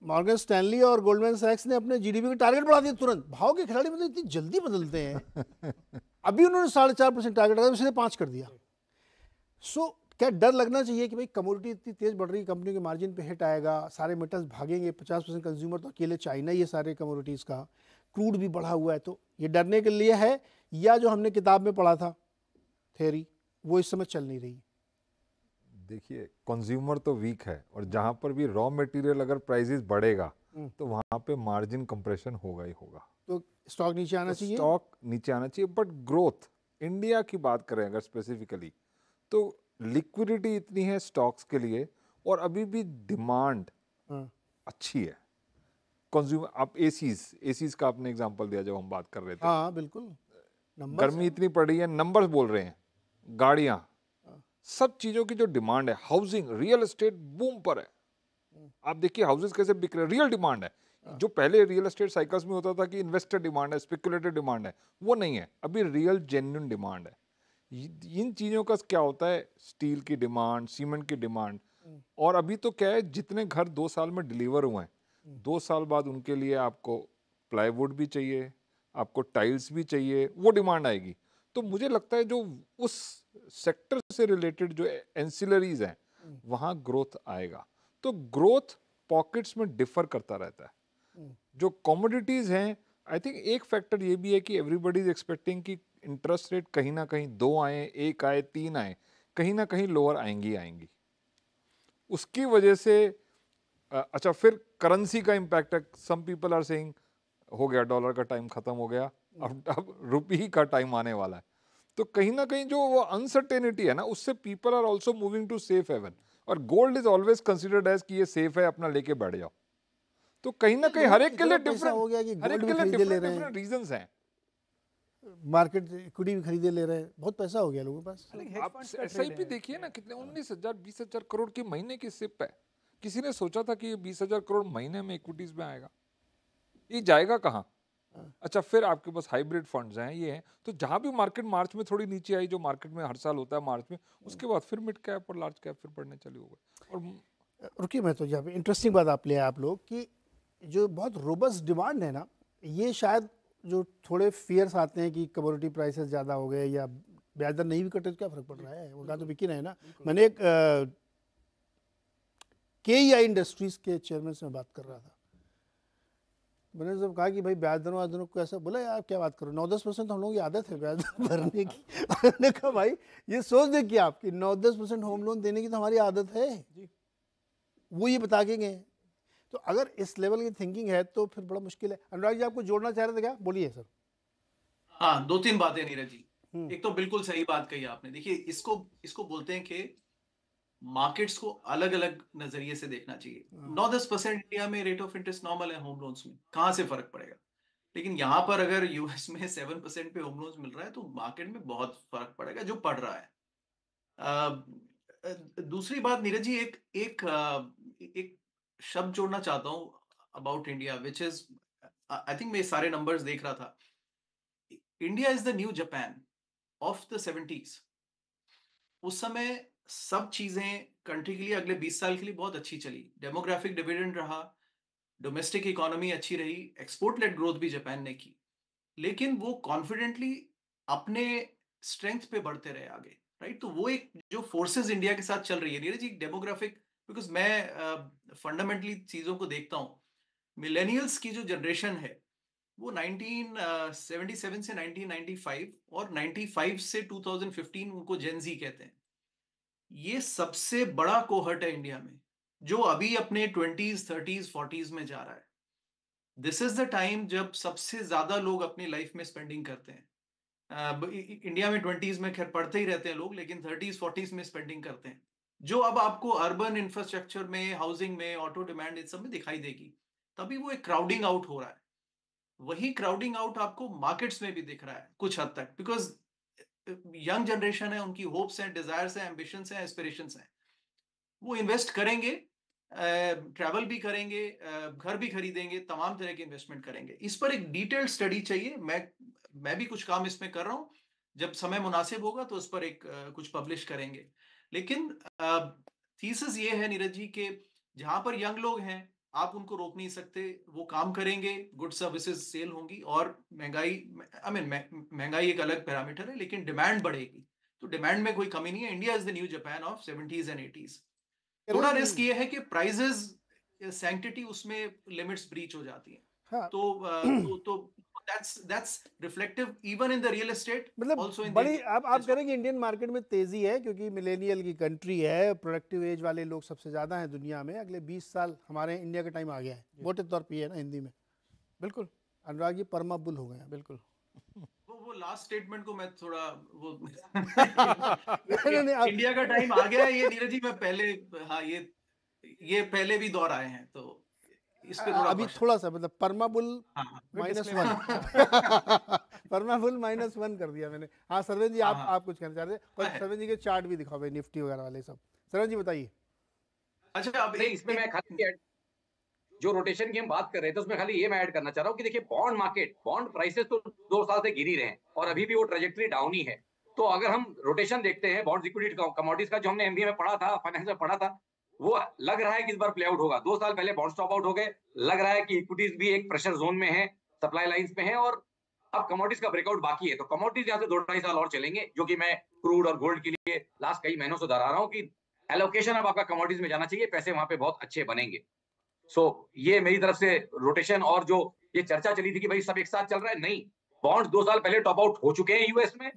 मॉर्गन स्टैनली और गोल्डमैन सैक्स ने अपने जीडीपी का टारगेट बढ़ा दिया तुरंत। भाव के खिलाड़ी मतलब इतनी जल्दी बदलते हैं। अभी उन्होंने 4.5% टारगेट रखा, उसने 5 कर दिया। सो क्या डर लगना चाहिए कि भाई कमोडिटी इतनी तेज बढ़ रही है, कंपनी के मार्जिन पे हिट आएगा, सारे मेटल्स भागेंगे, 50% कंज्यूमर तो अकेले चाइना ही है सारे कमोडिटीज़ का, क्रूड भी बढ़ा हुआ है, तो ये डरने के लिए है या जो हमने किताब में पढ़ा था थ्योरी वो इस समय चल नहीं रही? देखिए, कंज्यूमर तो वीक है और जहाँ पर भी रॉ मटेरियल अगर प्राइसेस बढ़ेगा तो वहाँ पे मार्जिन कंप्रेशन होगा ही होगा, तो स्टॉक नीचे आना चाहिए। स्टॉक नीचे आना चाहिए। बट ग्रोथ, इंडिया की बात करें अगर स्पेसिफिकली, तो लिक्विडिटी इतनी है स्टॉक्स के लिए और अभी भी डिमांड अच्छी है। कंज्यूमर, आप एसीज का आपने एग्जांपल दिया जब हम बात कर रहे थे। हाँ बिल्कुल, गर्मी इतनी पड़ रही है, नंबर्स बोल रहे हैं, गाड़ियां, सब चीजों की जो डिमांड है, हाउसिंग, रियल एस्टेट बूम पर है। आप देखिए हाउसेस कैसे बिक रहे हैं, रियल डिमांड है। जो पहले रियल एस्टेट साइकिल्स में होता था कि इन्वेस्टर डिमांड है, स्पेकुलेटिव डिमांड है, वो नहीं है, अभी रियल जेन्युइन डिमांड है। इन चीजों का क्या होता है, स्टील की डिमांड, सीमेंट की डिमांड, और अभी तो क्या है, जितने घर 2 साल में डिलीवर हुए हैं, 2 साल बाद उनके लिए आपको प्लाईवुड भी चाहिए, आपको टाइल्स भी चाहिए, वो डिमांड आएगी। तो मुझे लगता है जो उस सेक्टर से रिलेटेड जो एंसिलरीज हैं वहाँ ग्रोथ आएगा। तो ग्रोथ पॉकेट्स में डिफर करता रहता है। जो कमोडिटीज हैं, आई थिंक एक फैक्टर ये भी है कि एवरीबॉडी इज एक्सपेक्टिंग कि इंटरेस्ट रेट कहीं ना कहीं 2 आए, 1 आए, 3 आए, कहीं ना कहीं लोअर आएंगी। उसकी वजह से अच्छा, फिर करेंसी का इम्पैक्ट है। सम पीपल आर सेइंग हो गया, डॉलर का टाइम खत्म हो गया, अब रुपी का टाइम आने वाला है। तो कहीं ना कहीं जो वो अनसर्टेनिटी है ना, उससे people are also moving to safe haven, और gold is always considered as कि ये सेफ है, अपना लेके बैठ जाओ। तो कहीं ना कहीं हर एक के लिए डिफरेंट हो गया कि हर एक गोल्ड के भी लिए खरीदे ले रहे डिफरेंट रीजंस हैं। मार्केट इक्विटी भी खरीदे ले रहे हैं, बहुत पैसा हो गया लोगों के पास। आप SIP देखिए ना, कितने 19,000 20,000 करोड़ की महीने की सिप है। किसी ने सोचा था कि ये 20,000 करोड़ महीने में इक्विटीज में आएगा? ये जाएगा कहाँ? अच्छा, फिर आपके पास हाइब्रिड फंड्स हैं, ये हैं। तो जहां भी मार्केट मार्च में थोड़ी नीचे आई, जो मार्केट में हर साल होता है मार्च में, उसके बाद फिर मिड कैप और लार्ज कैप फिर बढ़ने चले हो गए। और रुकिए, मैं तो यहाँ पे इंटरेस्टिंग बात आप ले आए आप लोग कि जो बहुत रोबस्ट डिमांड है ना, ये शायद जो थोड़े फियर्स आते हैं कि कमोडिटी प्राइसेस ज़्यादा हो गए या ब्याज दर नहीं भी कटे तो क्या फ़र्क पड़ रहा है, वो कहा तो बिकी रहे हैं ना। मैंने एक KEI इंडस्ट्रीज़ के चेयरमैन से मैं बात कर रहा था। मैंने जब कहा कि भाई ब्याज दरों को ऐसा, बोला यार क्या बात करो, 9-10% तो हम लोगों की आदत है ब्याज दर भरने की। मैंने कहा भाई ये सोच देखिए आपकी 9-10% होम लोन देने की तो हमारी आदत है जी, वो ये बता के गए। तो अगर इस लेवल की थिंकिंग है तो फिर बड़ा मुश्किल है। अनुराग जी, आपको जोड़ना चाह रहे थे क्या? बोलिए सर। हाँ, 2-3 बातें नीरज जी। एक तो बिल्कुल सही बात कही आपने। देखिए, इसको बोलते हैं कि मार्केट्स को अलग अलग नजरिए से देखना चाहिए। 9-10% इंडिया में रेट ऑफ इंटरेस्ट नॉर्मल है होम लोन्स में, कहां से फर्क पड़ेगा। लेकिन यहां पर अगर यूएस में 7% पे होम लोन्स मिल रहा है तो मार्केट में बहुत फर्क पड़ेगा, जो पड़ रहा है। दूसरी बात नीरज जी, एक शब्द जोड़ना चाहता हूं about India, which is, I think मैं सारे नंबर्स देख रहा था। India is the new Japan of the 70s। उस समय सब चीजें कंट्री के लिए अगले 20 साल के लिए बहुत अच्छी चली। डेमोग्राफिक डिविडेंड रहा, डोमेस्टिक इकोनॉमी अच्छी रही, एक्सपोर्ट लेड ग्रोथ भी जापान ने की। लेकिन वो कॉन्फिडेंटली अपने स्ट्रेंथ पे बढ़ते रहे आगे, राइट। तो वो एक जो फोर्सेस इंडिया के साथ चल रही है नीरज जी, डेमोग्राफिक, बिकॉज मैं फंडामेंटली चीजों को देखता हूँ। मिलेनियल्स की जो जनरेशन है वो 1977 से 1995 और 95 से 2015 उनको जेन जी कहते हैं। ये सबसे बड़ा कोहर्ट है इंडिया में जो अभी अपने 20s 30s 40s में जा रहा है। दिस इज द टाइम जब सबसे ज्यादा लोग अपनी लाइफ में स्पेंडिंग करते हैं। इंडिया में 20s में खैर पढ़ते ही रहते हैं लोग, लेकिन 30s 40s में स्पेंडिंग करते हैं, जो अब आपको अर्बन इंफ्रास्ट्रक्चर में, हाउसिंग में, ऑटो डिमांड, इन सब में दिखाई देगी। तभी वो एक क्राउडिंग आउट हो रहा है। वही क्राउडिंग आउट आपको मार्केट्स में भी दिख रहा है कुछ हद तक, बिकॉज यंग जनरेशन है, उनकी होप्स हैं, डिजायर्स हैं, एम्बिशंस हैं, एस्पिरेशंस हैं। वो इन्वेस्ट करेंगे, ट्रैवल भी करेंगे, घर भी खरीदेंगे, तमाम तरह के इन्वेस्टमेंट करेंगे। इस पर एक डिटेल्ड स्टडी चाहिए। मैं भी कुछ काम इसमें कर रहा हूँ, जब समय मुनासिब होगा तो उस पर एक कुछ पब्लिश करेंगे। लेकिन थीसिस ये है नीरज जी कि जहां पर यंग लोग हैं आप उनको रोक नहीं सकते, वो काम करेंगे, गुड सर्विसेज सेल होंगी और महंगाई, महंगाई एक अलग पैरामीटर है लेकिन डिमांड बढ़ेगी, तो डिमांड में कोई कमी नहीं है। India is the new Japan of 70s and 80s। थोड़ा रिस्क ये है कि प्राइजेस सैंक्टिटी उसमें लिमिट्स ब्रीच हो जाती हैं। हाँ। तो that's reflective even in the real estate, मतलब also in बड़ी the आप कह रहे हैं कि इंडियन मार्केट में तेजी है क्योंकि मिलेनियल की कंट्री है, प्रोडक्टिव एज वाले लोग सबसे ज़्यादा हैं दुनिया में। अगले 20 साल हमारे इंडिया का टाइम आ गया है, मोटे तौर पे है ना हिंदी में। बिल्कुल अनुराग जी परमा बुल हो गए हैं। बिल्कुल। वो लास्ट स्टेटमेंट को मैं थोड़ा वो नहीं, इंडिया का टाइम आ गया है, ये नीरज जी मैं पहले, हाँ ये पहले भी दौर आए हैं, तो इस पे थोड़ा अभी थोड़ा सा मतलब परमाबुल -1 परमाबुल -1 कर दिया मैंने। हाँ सरवेन जी आप कुछ कहना चाह रहे थे, पर सरवेन जी के चार्ट भी दिखाओ भाई, निफ्टी वगैरह वाले सब। सरवेन जी बताइए। अच्छा, अब इसमें मैं खाली जो रोटेशन की हम बात कर रहे थे उसमें खाली ये मैं ऐड करना चाह रहा हूँ कि देखिए बॉन्ड मार्केट, बॉन्ड प्राइसेस तो 2 साल से गिर ही रहे हैं और अभी भी वो ट्रेजेक्टरी डाउन ही है। तो अगर हम रोटेशन देखते हैं बॉन्ड इक्विटी कमोडिटीज का, जो हमने एमबीए में पढ़ा था, फाइनेंस में पढ़ा था, वो लग रहा है कि इस बार प्ले आउट होगा। 2 साल पहले बॉन्ड स्टॉप आउट हो गए, लग रहा है कि इक्विटीज भी एक प्रेशर जोन में है, सप्लाई लाइंस में है और अब कमोडिटीज का ब्रेकआउट बाकी है। तो कमोडिटीज यहाँ से 2-2.5 साल और चलेंगे, जो कि मैं क्रूड और गोल्ड के लिए लास्ट कई महीनों से दोहरा रहा हूँ कि एलोकेशन अब आपका कमोडिटीज में जाना चाहिए, पैसे वहां पे बहुत अच्छे बनेंगे। सो ये मेरी तरफ से रोटेशन। और जो ये चर्चा चली थी कि भाई सब एक साथ चल रहा है, नहीं, बॉन्ड्स 2 साल पहले टॉप आउट हो चुके हैं, यूएस में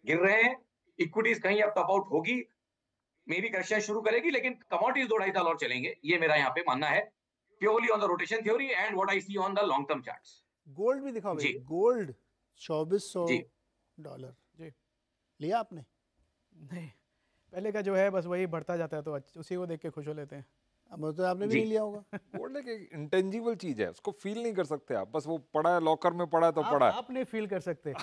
गिर रहे हैं, इक्विटीज कहीं अब टॉप आउट होगी, मे बी करेक्शन शुरू करेगी, लेकिन कमोडिटीज 2-2.5 साल और चलेंगे, ये मेरा यहाँ पे मानना है, purely on the rotation theory and what I see on the long term charts. Gold भी दिखाओ भाई। गोल्ड $2400 जी लिया आपने? नहीं, पहले का जो है बस वही बढ़ता जाता है, तो उसी को देख के खुश हो लेते हैं। अब तो आपने भी नहीं लिया होगा। गोल्ड एक इंटेंजिबल चीज है, उसको फील नहीं कर सकते आप, बस वो पड़ा है लॉकर में, पड़ा है तो पड़ा है। आप नहीं फील कर सकते।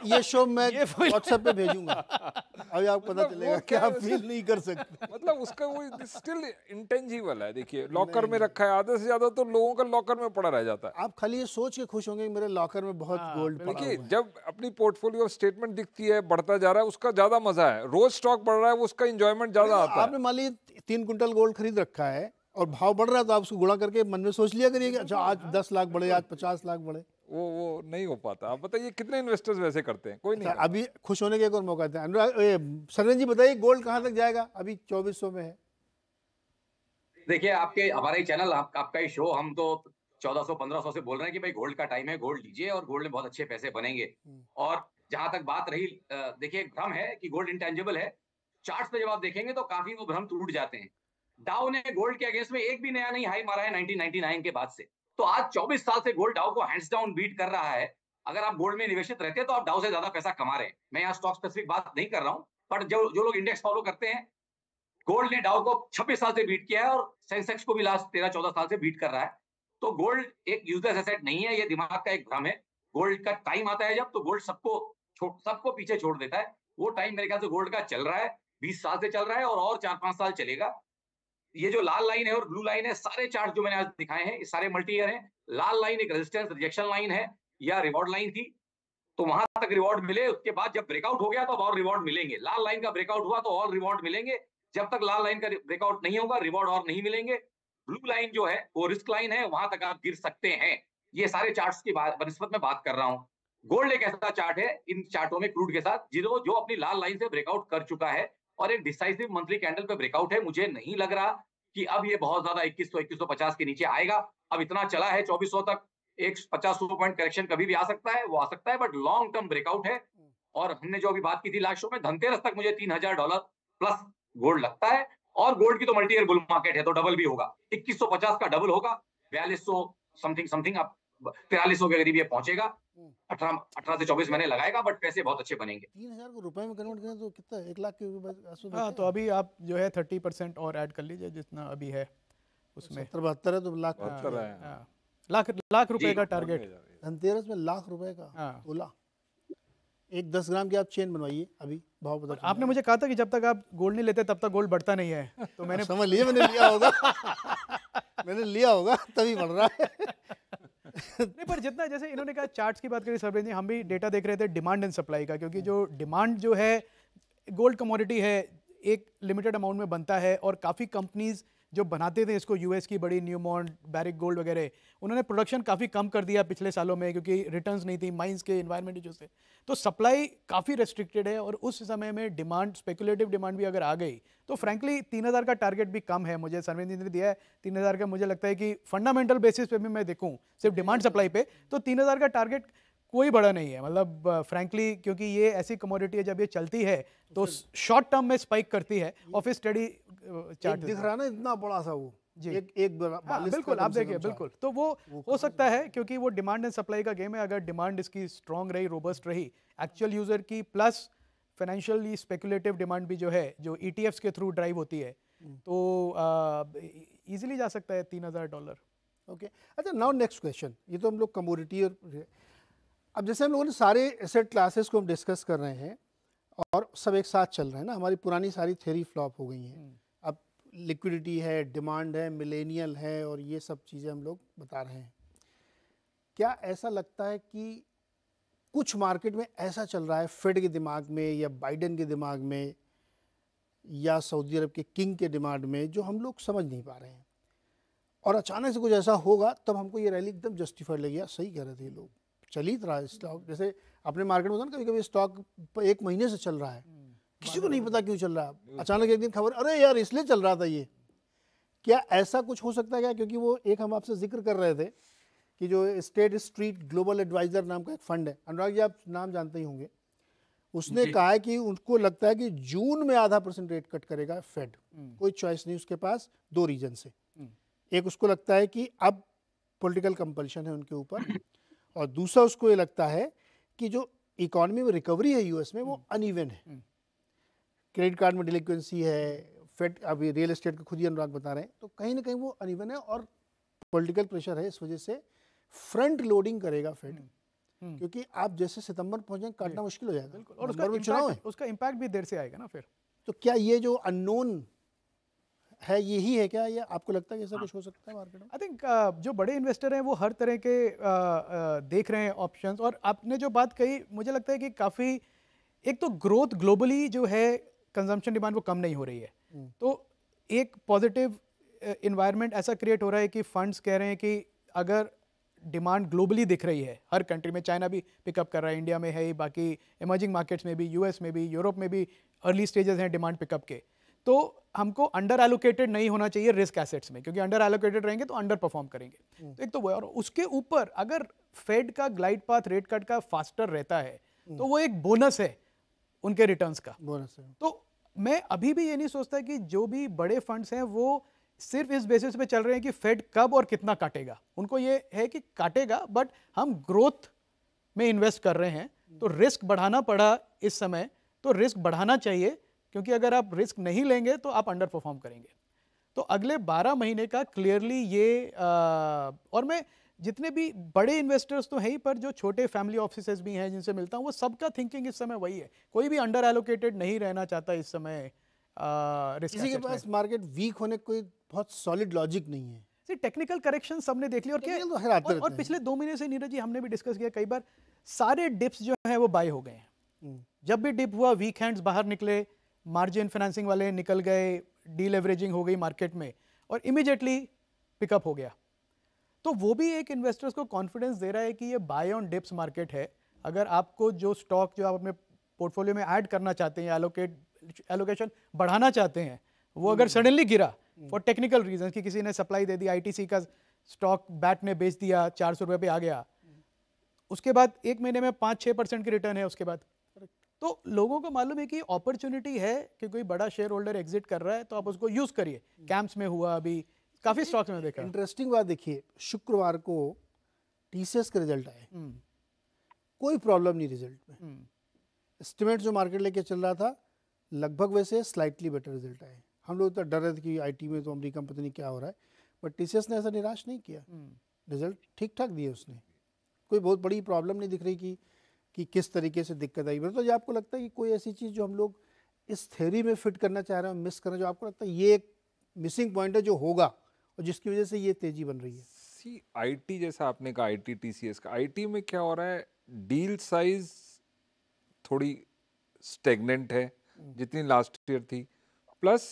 ये शो मैं व्हाट्सएप पे भेजूंगा, अभी आपको पता चलेगा कि आप फील नहीं कर सकते। मतलब उसका वो स्टिल इंटेंजिबल है। देखिए लॉकर में रखा है, आधे से ज्यादा तो लोगों का लॉकर में पड़ा रह जाता है। आप खाली ये सोच के खुश होंगे कि मेरे लॉकर में बहुत गोल्ड पड़ा हुआ है। देखिए जब अपनी पोर्टफोलियो स्टेटमेंट दिखती है, बढ़ता जा रहा है, उसका ज्यादा मजा है। रोज स्टॉक बढ़ रहा है, उसका एंजॉयमेंट ज्यादा आता है। आपने मान लीजिए 3 कुंटल गोल्ड खरीद रखा है और भाव बढ़ रहा है, तो आप उसको गुणा करके मन में सोच लिया करिए कि अच्छा आज 10 लाख बढ़े, आज 50 लाख बढ़े। वो नहीं हो पाता। आप बताइए कितने इन्वेस्टर्स वैसे करते हैं? कोई नहीं। अभी खुश होने के एक और मौका देते हैं। अनुराग, सरवेन जी बताइए गोल्ड कहाँ तक जाएगा? अभी 2400 में है। देखिए आपके हमारा ही चैनल, आपका ही शो, हम तो 1400-1500 से बोल रहे हैं कि भाई गोल्ड का टाइम है, गोल्ड लीजिए और गोल्ड में बहुत अच्छे पैसे बनेंगे। और जहां तक बात रही, देखिए भ्रम है कि गोल्ड इंटेंजिबल है, चार्ट्स पे जब आप देखेंगे तो काफी वो भ्रम टूट जाते हैं। डाउ ने गोल्ड के अगेंस्ट में एक भी नया नहीं हाई मारा है 1999 के बाद से। तो आज 24 साल से गोल्ड डाउ को हैंड्स डाउन बीट कर रहा है। अगर आप गोल्ड में निवेशित रहते हैं तो आप डाउ से ज्यादा पैसा कमा रहे हैं। मैं यहाँ स्टॉक स्पेसिफिक बात नहीं कर रहा हूँ, पर जो लोग इंडेक्स फॉलो करते हैं, गोल्ड ने डाउ को 26 साल से बीट किया है और सेंसेक्स को भी लास्ट 13-14 साल से बीट कर रहा है। तो गोल्ड एक यूजलेस एसेट नहीं है, ये दिमाग का एक भ्रम है। गोल्ड का टाइम आता है जब, तो गोल्ड सबको पीछे छोड़ देता है। वो टाइम मेरे ख्याल से गोल्ड का चल रहा है, 20 साल से चल रहा है और 4-5 साल चलेगा। ये जो लाल लाइन है और ब्लू लाइन है, सारे चार्ट जो मैंने आज दिखाए हैं, ये सारे मल्टी ईयर हैं। लाल लाइन एक रेजिस्टेंस रिजेक्शन लाइन है या रिवॉर्ड लाइन थी, तो वहां तक रिवॉर्ड मिले, उसके बाद जब ब्रेकआउट हो गया तो अब और रिवॉर्ड मिलेंगे। लाल लाइन का ब्रेकआउट हुआ तो और रिवॉर्ड मिलेंगे, जब तक लाल लाइन का ब्रेकआउट नहीं होगा रिवॉर्ड और नहीं मिलेंगे। ब्लू लाइन जो है वो रिस्क लाइन है, वहां तक आप गिर सकते हैं। ये सारे चार्ट्स की बनिस्बत में बात कर रहा हूँ। गोल्ड एक ऐसा चार्ट है इन चार्टों में क्रूड के साथ जो अपनी लाल लाइन से ब्रेकआउट कर चुका है और एक डिसाइसिव मंथली कैंडल पे ब्रेकआउट है। मुझे नहीं लग रहा कि अब ये बहुत ज्यादा 2100-2150 के नीचे आएगा। अब इतना चला है 2400 तक, एक 50-100 पॉइंट करेक्शन कभी भी आ सकता है, वो आ सकता है, बट लॉन्ग टर्म ब्रेकआउट है। और हमने जो अभी बात की थी लास्ट शो में, धनतेरस तक मुझे $3000 प्लस गोल्ड लगता है। और गोल्ड की तो मल्टी ईयर बुल मार्केट है, तो डबल भी होगा, 2150 का डबल होगा, 4200 समथिंग अब 4300 के करीब ये पहुंचेगा। 18 से 24 महीने लगाएगा, बट पैसे बहुत अच्छे बनेंगे। 3000 को रुपए में कन्वर्ट करें तो कितना, 1 लाख के? हाँ, तो अभी आप जो है 30% और ऐड कर लीजिए जितना अभी है उसमें। 70-72 है तो लाख लाख रुपए का टारगेट। धनतेरस में लाख रुपए का तोला। एक 10 ग्राम की आप चेन बनवाइए, अभी भाव पता चल आपने मुझे कहा था कि जब तक आप गोल्ड नहीं लेते तब तक गोल्ड बढ़ता नहीं है, तो मैंने समझ लिया, मैंने लिया होगा मैंने लिया होगा तभी बढ़ रहा है नहीं, पर जितना जैसे इन्होंने कहा चार्ट्स की बात करी सरवेज जी, हम भी डेटा देख रहे थे डिमांड एंड सप्लाई का, क्योंकि जो डिमांड जो है गोल्ड कमोडिटी है, एक लिमिटेड अमाउंट में बनता है, और काफ़ी कंपनीज जो बनाते थे इसको, यूएस की बड़ी न्यूमॉन्ट, बैरिक गोल्ड वगैरह, उन्होंने प्रोडक्शन काफ़ी कम कर दिया पिछले सालों में, क्योंकि रिटर्न्स नहीं थी माइंस के एनवायरनमेंट इशू से। तो सप्लाई काफ़ी रेस्ट्रिक्टेड है, और उस समय में डिमांड, स्पेकुलेटिव डिमांड भी अगर आ गई तो फ्रैंकली 3000 का टारगेट भी कम है। मुझे सरवेंद्र जी ने दिया है 3000 का, मुझे लगता है कि फंडामेंटल बेसिस पे भी मैं देखूं सिर्फ डिमांड सप्लाई पे, तो 3000 का टारगेट कोई बड़ा नहीं है, मतलब फ्रैंकली, क्योंकि ये ऐसी कमोडिटी है जब ये चलती है तो शॉर्ट टर्म में स्पाइक करती है, और फिर स्टडी चार्ट दिख रहा है ना इतना बड़ा सा वो जी। एक हाँ, बिल्कुल, आप देखिए, बिल्कुल, तो वो हो सकता है, क्योंकि वो डिमांड एंड सप्लाई का गेम है। अगर डिमांड इसकी स्ट्रांग रही, रोबस्ट रही, एक्चुअल यूजर की, प्लस फाइनेंशियली स्पेकुलेटिव डिमांड भी जो है, जो ईटीएफ्स के थ्रू ड्राइव होती है, तो इजीली जा सकता है $3000। ओके, अच्छा, नाउ नेक्स्ट क्वेश्चन, ये तो हम लोग कमोडिटी और अब जैसे हम लोगों ने सारे एसेट क्लासेस को हम डिस्कस कर रहे हैं और सब एक साथ चल रहे हैं ना, हमारी पुरानी सारी थ्योरी फ्लॉप हो गई हैं। अब लिक्विडिटी है, डिमांड है, मिलेनियल है, और ये सब चीज़ें हम लोग बता रहे हैं। क्या ऐसा लगता है कि कुछ मार्केट में ऐसा चल रहा है फेड के दिमाग में, या बाइडेन के दिमाग में, या सऊदी अरब के किंग के दिमाग में, जो हम लोग समझ नहीं पा रहे हैं, और अचानक से कुछ ऐसा होगा तब हमको ये रैली एकदम जस्टिफाइड लगी? सही कह रहे थे ये लोग, चल ही रहा है स्टॉक, जैसे अपने मार्केट में होता ना, कभी कभी स्टॉक 1 महीने से चल रहा है, किसी को नहीं पता क्यों चल रहा है, अचानक एक दिन खबर, अरे यार इसलिए चल रहा था ये। क्या ऐसा कुछ हो सकता है क्या? क्योंकि वो एक हम आपसे जिक्र कर रहे थे कि जो स्टेट स्ट्रीट ग्लोबल एडवाइजर नाम का एक फंड है, अनुराग जी आप नाम जानते ही होंगे, उसने कहा है कि उनको लगता है कि जून में 0.5% रेट कट करेगा फेड, कोई चॉइस नहीं उसके पास, 2 रीजन से। एक, उसको लगता है कि अब पॉलिटिकल कंपल्शन है उनके ऊपर, और दूसरा उसको ये लगता है कि जो इकोनॉमी में रिकवरी है यूएस में, वो अनइवन है, क्रेडिट कार्ड में डिलिक्वेंसी है, फेड अभी रियल एस्टेट का खुद ही अनुराग बता रहे हैं, तो कहीं ना कहीं वो अनइवन है, और पॉलिटिकल प्रेशर है, इस वजह से फ्रंट लोडिंग करेगा फेड, क्योंकि आप जैसे सितंबर पहुंचे काटना मुश्किल हो जाएगा, और उसका इम्पैक्ट भी देर से आएगा ना फिर। तो क्या ये जो अननोन है यही है क्या, या आपको लगता है कि ऐसा कुछ हो सकता है मार्केट में? आई थिंक जो बड़े इन्वेस्टर हैं वो हर तरह के देख रहे हैं ऑप्शंस, और आपने जो बात कही, मुझे लगता है कि काफ़ी, एक तो ग्रोथ ग्लोबली जो है, कंजम्पशन डिमांड वो कम नहीं हो रही है, तो एक पॉजिटिव इन्वायरमेंट ऐसा क्रिएट हो रहा है कि फंड्स कह रहे हैं कि अगर डिमांड ग्लोबली दिख रही है, हर कंट्री में, चाइना भी पिकअप कर रहा है, इंडिया में है, बाकी इमर्जिंग मार्केट्स में भी, यूएस में भी, यूरोप में भी अर्ली स्टेजेस हैं डिमांड पिकअप के, तो हमको अंडर एलोकेटेड नहीं होना चाहिए रिस्क एसेट्स में, क्योंकि अंडर एलोकेटेड रहेंगे तो अंडर परफॉर्म करेंगे। तो एक तो वो, और उसके ऊपर अगर फेड का ग्लाइड पाथ रेट कट का फास्टर रहता है तो वो एक बोनस है उनके रिटर्न्स का, बोनस है। तो मैं अभी भी ये नहीं सोचता कि जो भी बड़े फंड्स हैं वो सिर्फ इस बेसिस पे चल रहे हैं कि फेड कब और कितना काटेगा, उनको ये है कि काटेगा, बट हम ग्रोथ में इन्वेस्ट कर रहे हैं, तो रिस्क बढ़ाना पड़ा इस समय, तो रिस्क बढ़ाना चाहिए, क्योंकि अगर आप रिस्क नहीं लेंगे तो आप अंडर परफॉर्म करेंगे। तो अगले 12 महीने का क्लियरली ये और मैं जितने भी बड़े इन्वेस्टर्स तो हैं ही, पर जो छोटे फैमिली ऑफिसेज भी हैं जिनसे मिलता हूँ, वो सबका थिंकिंग इस समय वही है, कोई भी अंडर एलोकेटेड नहीं रहना चाहता इस समय रिस्क। किसी के पास मार्केट वीक होने कोई बहुत सॉलिड लॉजिक नहीं है। टेक्निकल करेक्शन सबने देख लिया, और क्या तो और पिछले 2 महीने से नीरज जी हमने भी डिस्कस किया कई बार, सारे डिप्स जो हैं वो बाय हो गए हैं। जब भी डिप हुआ, वीक हैंड्स बाहर निकले, मार्जिन फाइनेंसिंग वाले निकल गए, डीलेवरेजिंग हो गई मार्केट में, और इमीडिएटली पिकअप हो गया। तो वो भी एक इन्वेस्टर्स को कॉन्फिडेंस दे रहा है कि ये बाय ऑन डिप्स मार्केट है। अगर आपको जो स्टॉक जो आप अपने पोर्टफोलियो में ऐड करना चाहते हैं, एलोकेशन बढ़ाना चाहते हैं, वो अगर सडनली गिरा फॉर टेक्निकल रीजन, कि किसी ने सप्लाई दे दी, आईटीसी का स्टॉक बैट ने बेच दिया, 400 रुपये पे आ गया, उसके बाद 1 महीने में 5-6% की रिटर्न है उसके बाद, तो लोगों को मालूम है कि अपॉर्चुनिटी है कि कोई बड़ा शेयर होल्डर एग्जिट कर रहा है, तो आप उसको यूज करिए। कैंप्स में हुआ, अभी काफी स्टॉक्स में देखा। इंटरेस्टिंग बात देखिए, शुक्रवार को टीसीएस के रिजल्ट आए, कोई प्रॉब्लम नहीं रिजल्ट में, एस्टिमेट जो मार्केट लेके चल रहा था लगभग वैसे, स्लाइटली बेटर रिजल्ट आए। हम लोग तो डर रहे थे कि आईटी में तो अमेरिका में पता नहीं क्या हो रहा है, बट टीसीएस ने ऐसा निराश नहीं किया, रिजल्ट ठीक ठाक दिए उसने, कोई बहुत बड़ी प्रॉब्लम नहीं दिख रही कि कि किस तरीके से दिक्कत आई। तो जो आपको लगता है कि कोई ऐसी चीज़ जो हम लोग इस थ्योरी में फिट करना चाह रहे हैं, मिस कर रहे हैं, जो आपको लगता है ये एक मिसिंग पॉइंट है जो होगा और जिसकी वजह से ये तेजी बन रही है? सी आईटी, जैसा आपने कहा आईटी टीसीएस का, आईटी में क्या हो रहा है, डील साइज थोड़ी स्टेगनेंट है जितनी लास्ट ईयर थी, प्लस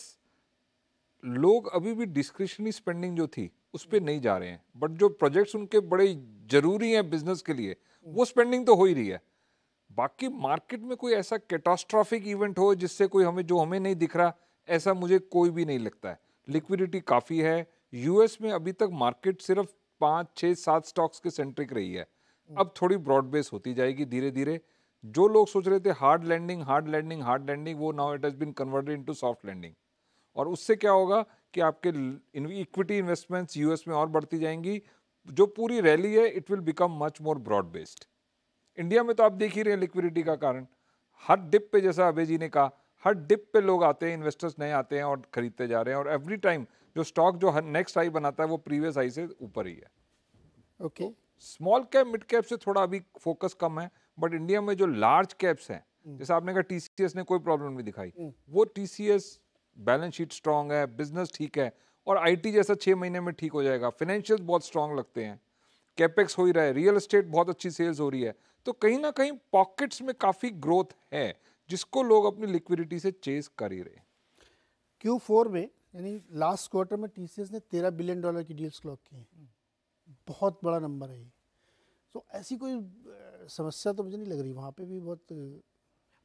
लोग अभी भी डिस्क्रिशनरी स्पेंडिंग जो थी उस पर नहीं जा रहे हैं, बट जो प्रोजेक्ट्स उनके बड़े जरूरी हैं बिजनेस के लिए वो स्पेंडिंग तो हो ही रही है। बाकी मार्केट में कोई ऐसा कैटास्ट्रॉफिक इवेंट हो जिससे कोई हमें नहीं दिख रहा, ऐसा मुझे कोई भी नहीं लगता है। लिक्विडिटी काफ़ी है। यूएस में अभी तक मार्केट सिर्फ 5, 6, 7 स्टॉक्स के सेंट्रिक रही है, अब थोड़ी ब्रॉड बेस होती जाएगी धीरे धीरे। जो लोग सोच रहे थे hard landing hard landing hard landing, वो now it has been converted into soft landing. और उससे क्या होगा कि आपके इक्विटी इन्वेस्टमेंट्स यूएस में और बढ़ती जाएंगी। जो पूरी रैली है it will become much more broad based. India में तो आप देख ही रहे हैं लिक्विडिटी का कारण, हर डिप पे, जैसा अभय जी ने कहा, हर डिप पे लोग आते हैं, इन्वेस्टर्स नए आते हैं और खरीदते जा रहे हैं, और एवरी टाइम जो स्टॉक जो नेक्स्ट हाई बनाता है वो प्रीवियस हाई से ऊपर ही है। Okay, small cap mid cap से थोड़ा अभी फोकस कम है, बट इंडिया में जो लार्ज कैप्स हैं, जैसे आपने कहा टीसीएस ने कोई प्रॉब्लम नहीं दिखाई, वो टीसीएस बैलेंस शीट स्ट्रांग है, बिजनेस ठीक है, और आईटी जैसा 6 महीने में ठीक हो जाएगा। फाइनेंशियल बहुत स्ट्रांग लगते हैं, कैपेक्स हो ही रहा है, रियल एस्टेट बहुत अच्छी सेल्स हो रही है, तो कहीं ना कहीं पॉकेट्स में काफी ग्रोथ है जिसको लोग अपनी लिक्विडिटी से चेस कर ही रहे हैं। Q4 में यानी लास्ट क्वार्टर में टीसीएस ने $13 बिलियन की डील्स क्लॉक की हैं, बहुत बड़ा नंबर है ये। तो ऐसी कोई समस्या तो मुझे नहीं लग रही वहाँ पे भी बहुत।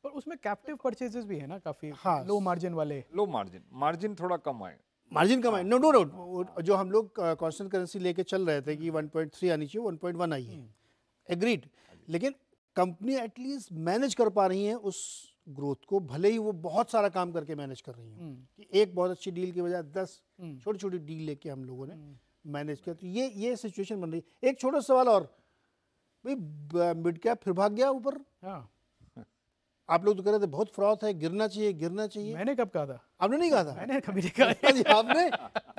पर उसमें कैप्टिव परचेजेस भी है ना काफ़ी, हाँ, लो मार्जिन वाले। लो मार्जिन थोड़ा कम आए, मार्जिन कम है, नो नो नो, जो हम लोग कांस्टेंट करेंसी लेके चल रहे थे कि 1.3 आनी चाहिए, 1.1 आई है, एग्रीड। लेकिन कंपनी एटलीस्ट मैनेज कर पा रही हैं उस ग्रोथ को, भले ही वो बहुत सारा काम करके मैनेज कर रही हैं कि एक बहुत अच्छी डील की बजाय 10 छोटी छोटी डील लेके हम लोगों ने मैनेज किया। तो ये सिचुएशन बन रही है। एक छोटा सवाल और, भाई मिड कैप फिर भाग गया ऊपर। हाँ, आप लोग तो कह रहे थे बहुत फ्रॉथ है, गिरना चाहिए गिरना चाहिए। मैंने कब कहा था? आपने नहीं कहा था? मैंने कभी नहीं कहा। जी, आपने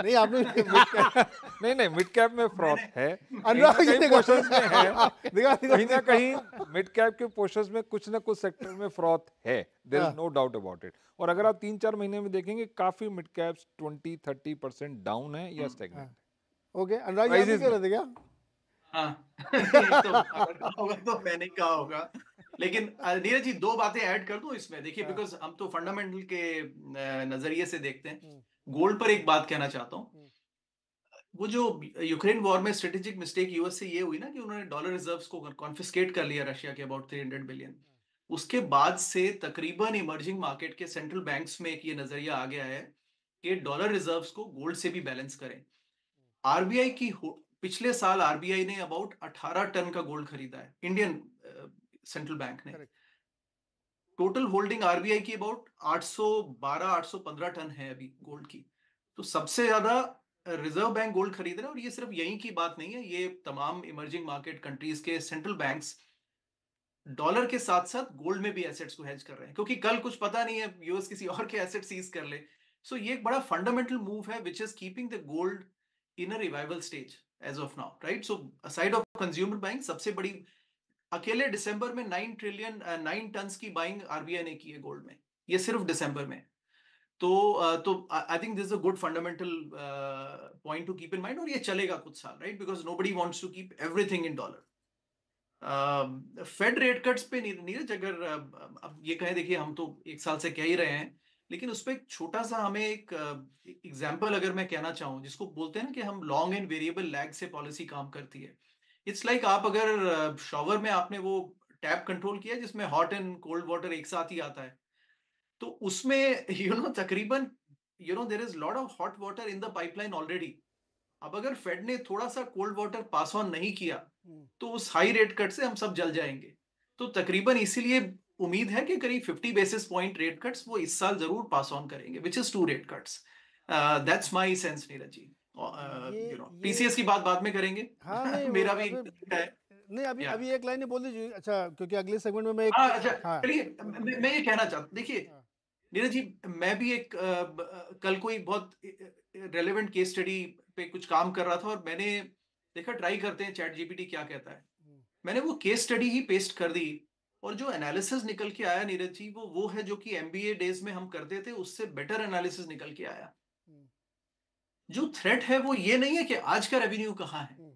नहीं, आपने नहीं मिड कैप में फ्रॉड है, अनुराग जी ने पोर्शंस में है, दिखा कहीं ना कहीं मिड कैप के पोर्शंस में कुछ ना कुछ सेक्टर में फ्रॉड है, there is no doubt about it. और अगर आप 3-4 महीने में देखेंगे काफी मिड कैप्स 20-30% डाउन है या स्टैग्नेंट। ओके, अनुराग जी आप कह रहे थे क्या? हाँ तो अगर कहा होगा तो मैंने कहा होगा, लेकिन नीरज जी 2 बातें ऐड कर दूं इसमें। देखिए, बिकॉज हम तो फंडामेंटल के नजरिए से देखते हैं। गोल्ड पर एक बात कहना चाहता हूँ, वो जो यूक्रेन वॉर में स्ट्रेटेजिक मिस्टेक यूएस से ये हुई ना कि उन्होंने डॉलर रिजर्व्स को कॉन्फिस्केट कर लिया रशिया के अबाउट 300 बिलियन। उसके बाद से तकरीबन इमर्जिंग मार्केट के सेंट्रल बैंक्स में एक ये नजरिया आ गया है कि डॉलर रिजर्व्स को गोल्ड से भी बैलेंस करें। आरबीआई की पिछले साल आरबीआई ने अबाउट 18 टन का गोल्ड खरीदा है, इंडियन सेंट्रल बैंक ने। टोटल होल्डिंग आरबीआई की अबाउट 812-815 टन है अभी गोल्ड की। तो सबसे ज्यादा रिजर्व बैंक गोल्ड खरीद रहे हैं। और ये सिर्फ यहीं की बात नहीं है, ये तमाम इमर्जिंग मार्केट कंट्रीज के सेंट्रल बैंक्स डॉलर के साथ साथ गोल्ड में भी एसेट्स को हेज कर रहे हैं, क्योंकि कल कुछ पता नहीं है, यूएस किसी और के एसेट सीज कर ले। सो ये एक बड़ा फंडामेंटल मूव है which is keeping the gold in a revival stage as of now, right. So aside of consumer buying, सबसे बड़ी अकेले दिसंबर में 9 टन्स की बाइंग आरबीआई ने की है गोल्ड में, ये सिर्फ दिसंबर में। तो I think this is a good fundamental point to keep in mind, और ये चलेगा कुछ साल, right, because nobody wants to keep everything in dollar. Fed rate cuts पे नीरज, अगर अब ये कहें, देखिए हम तो 1 साल से कह ही रहे हैं, लेकिन उस पर एक छोटा सा हमें एक एग्जाम्पल अगर मैं कहना चाहूँ, जिसको बोलते हैं ना कि हम लॉन्ग एंड वेरिएबल लैग से पॉलिसी काम करती है। इट्स लाइक आप अगर शॉवर में आपने वो टैप कंट्रोल किया जिसमें हॉट एंड कोल्ड वाटर एक साथ ही आता है, तो उसमें तकरीबन there is lot of hot water in the pipeline already. अब अगर फेड ने थोड़ा सा कोल्ड वाटर पास ऑन नहीं किया तो उस हाई रेट कट से हम सब जल जाएंगे। तो तकरीबन इसीलिए उम्मीद है कि करीब 50 बेसिस पॉइंट रेट कट्स वो इस साल जरूर पास ऑन करेंगे, which is 2 rate cuts. That's my sense Neeraj ji. TCS की बात बाद में करेंगे। हाँ, नहीं, मेरा भी है नहीं, अभी एक लाइन बोल दीजिए। अच्छा, क्योंकि अगले सेगमेंट में मैं अच्छा चलिए, मैं ये कहना चाहता, देखिए नीरज जी, मैं भी एक कल कोई बहुत रेलेवेंट केस स्टडी पे कुछ काम कर रहा था, और मैंने देखा ट्राई करते हैं चैट जीपीटी क्या कहता है। मैंने वो केस स्टडी ही पेस्ट कर दी और जो एनालिसिस निकल के आया नीरज जी, वो है जो कि MBA डेज में हम करते थे, उससे बेटर एनालिसिस निकल के आया। जो थ्रेट है वो ये नहीं है कि आज का रेवेन्यू कहाँ है,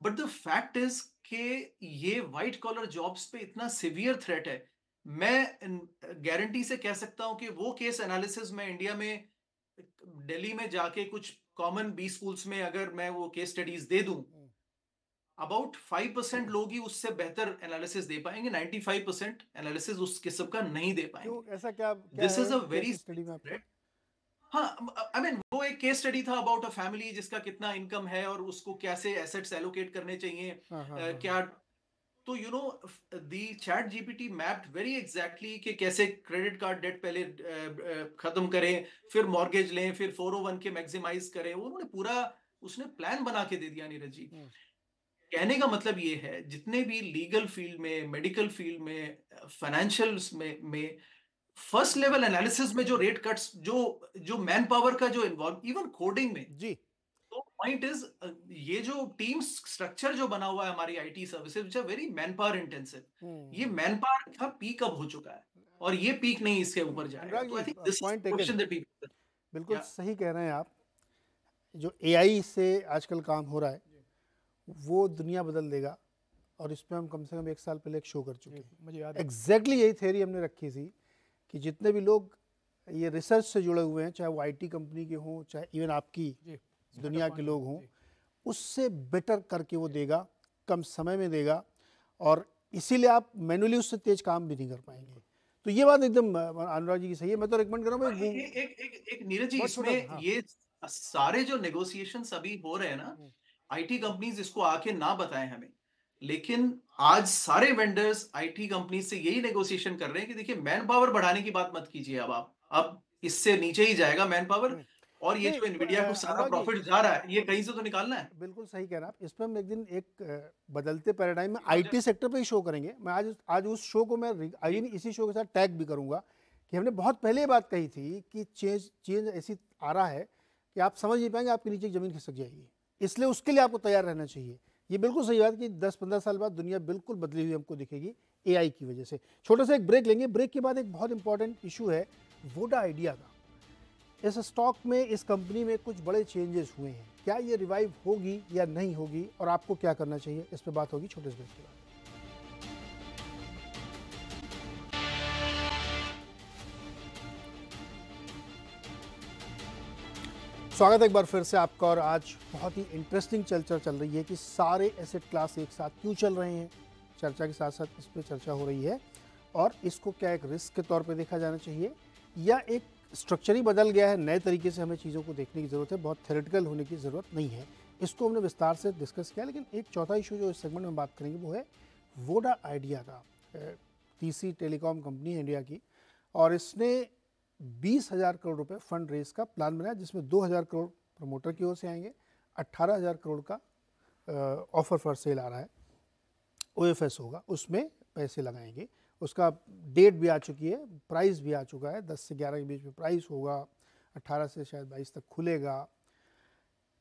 बट द फैक्ट इज कि ये व्हाइट कॉलर जॉब्स पे इतना सिवियर थ्रेट है। मैं गारंटी से कह सकता हूं कि वो केस एनालिसिस में इंडिया में दिल्ली में जाके कुछ कॉमन बी स्कूल्स में अगर मैं वो केस स्टडीज दे दूं, अबाउट 5% लोग ही उससे बेहतर एनालिसिस दे पाएंगे, 95% एनालिसिस उस किस्म का नहीं दे पाएंगे। क्यों ऐसा क्या दिस इज अ है वेरी केस स्टडी में आपका? हाँ, आई मीन वो एक केस स्टडी था अबाउट अ फैमिली जिसका कितना इनकम है और उसको कैसे एसेट्स एलोकेट करने चाहिए, क्या। तो you know the chat GPT mapped very exactly कि कैसे क्रेडिट कार्ड डेट पहले खत्म करें, फिर मॉर्गेज लें, फिर 401 के मैक्सिमाइज करें। उन्होंने पूरा उसने प्लान बना के दे दिया नीरज जी। कहने का मतलब ये है, जितने भी लीगल फील्ड में, मेडिकल फील्ड में, फाइनेंशियल में फर्स्ट लेवल एनालिसिस में जो रेट कट्स, जो मैन पावर का जो इन्वॉल्व, इवन कोडिंग में जी। तो पॉइंट इज, ये जो टीम स्ट्रक्चर जो बना हुआ है हमारी IT services, which are very manpower intensive, ये मैन पावर का पीक अब हो चुका है और ये पीक नहीं इसके ऊपर जाएगा। तो I think this is the question that people, बिल्कुल सही कह रहे हैं आप। जो एआई से आजकल काम हो रहा है वो दुनिया बदल देगा, और इस पर हम कम से कम 1 साल पहले एक शो कर चुके हैं। मुझे याद है एग्जैक्टली यही थ्योरी हमने रखी थी कि जितने भी लोग ये रिसर्च से जुड़े हुए हैं, चाहे वो आईटी कंपनी के हों, चाहे इवन आपकी दुनिया के लोग हों, उससे बेटर करके वो देगा, कम समय में देगा, और इसीलिए आप मैनुअली उससे तेज काम भी नहीं कर पाएंगे। तो ये बात एकदम अनुराग जी की सही है। मैं तो रिकमेंड करूँगा एक नीरज जी, इसमें ये सारे जो नेगोशिएशंस अभी हो रहे हैं ना, आईटी कंपनीज इसको आके ना बताएं हमें, लेकिन आज सारे वेंडर्स आईटी कंपनीज से यही नेगोशिएशन कर रहे हैं कि देखिए मैन पावर बढ़ाने की बात मत कीजिए, अब इससे नीचे ही जाएगा मैन पावर, और ये जो एनवीडिया को सारा प्रॉफिट जा रहा है ये कहीं से तो निकालना है। बिल्कुल सही कह रहे हैं आप। इस पर हम एक दिन एक बदलते पैराडाइम में आईटी सेक्टर पे ही शो करेंगे। मैं आज उस शो को मैं इसी शो के साथ टैग भी करूंगा कि हमने बहुत पहले ये बात कही थी कि चेंज ऐसी आ रहा है कि आप समझ नहीं पाएंगे, आपके नीचे ज़मीन खिसक जाएगी, इसलिए उसके लिए आपको तैयार रहना चाहिए। ये बिल्कुल सही बात कि 10-15 साल बाद दुनिया बिल्कुल बदली हुई हमको दिखेगी एआई की वजह से। छोटा सा एक ब्रेक लेंगे, ब्रेक के बाद एक बहुत इंपॉर्टेंट इशू है वोडा आइडिया का। इस स्टॉक में, इस कंपनी में कुछ बड़े चेंजेस हुए हैं, क्या ये रिवाइव होगी या नहीं होगी, और आपको क्या करना चाहिए, इस पर बात होगी छोटे से ब्रेक के बाद। स्वागत है एक बार फिर से आपका। और आज बहुत ही इंटरेस्टिंग चर्चा चल रही है कि सारे एसेट क्लास एक साथ क्यों चल रहे हैं। चर्चा के साथ साथ इस पर चर्चा हो रही है, और इसको क्या एक रिस्क के तौर पे देखा जाना चाहिए या एक स्ट्रक्चर ही बदल गया है, नए तरीके से हमें चीज़ों को देखने की ज़रूरत है, बहुत थ्योरेटिकल होने की ज़रूरत नहीं है। इसको हमने विस्तार से डिस्कस किया। लेकिन एक चौथा इशू जो इस सेगमेंट में बात करेंगे वो है वोडा आइडिया का। तीसरी टेलीकॉम कंपनी है इंडिया की, और इसने 20,000 करोड़ रुपए फंड रेज का प्लान बनाया, जिसमें 2,000 करोड़ प्रमोटर की ओर से आएंगे, 18,000 करोड़ का ऑफर फॉर सेल आ रहा है, OFS होगा, उसमें पैसे लगाएंगे। उसका डेट भी आ चुकी है, प्राइस भी आ चुका है, 10 से 11 के बीच में प्राइस होगा, 18 से शायद 22 तक खुलेगा।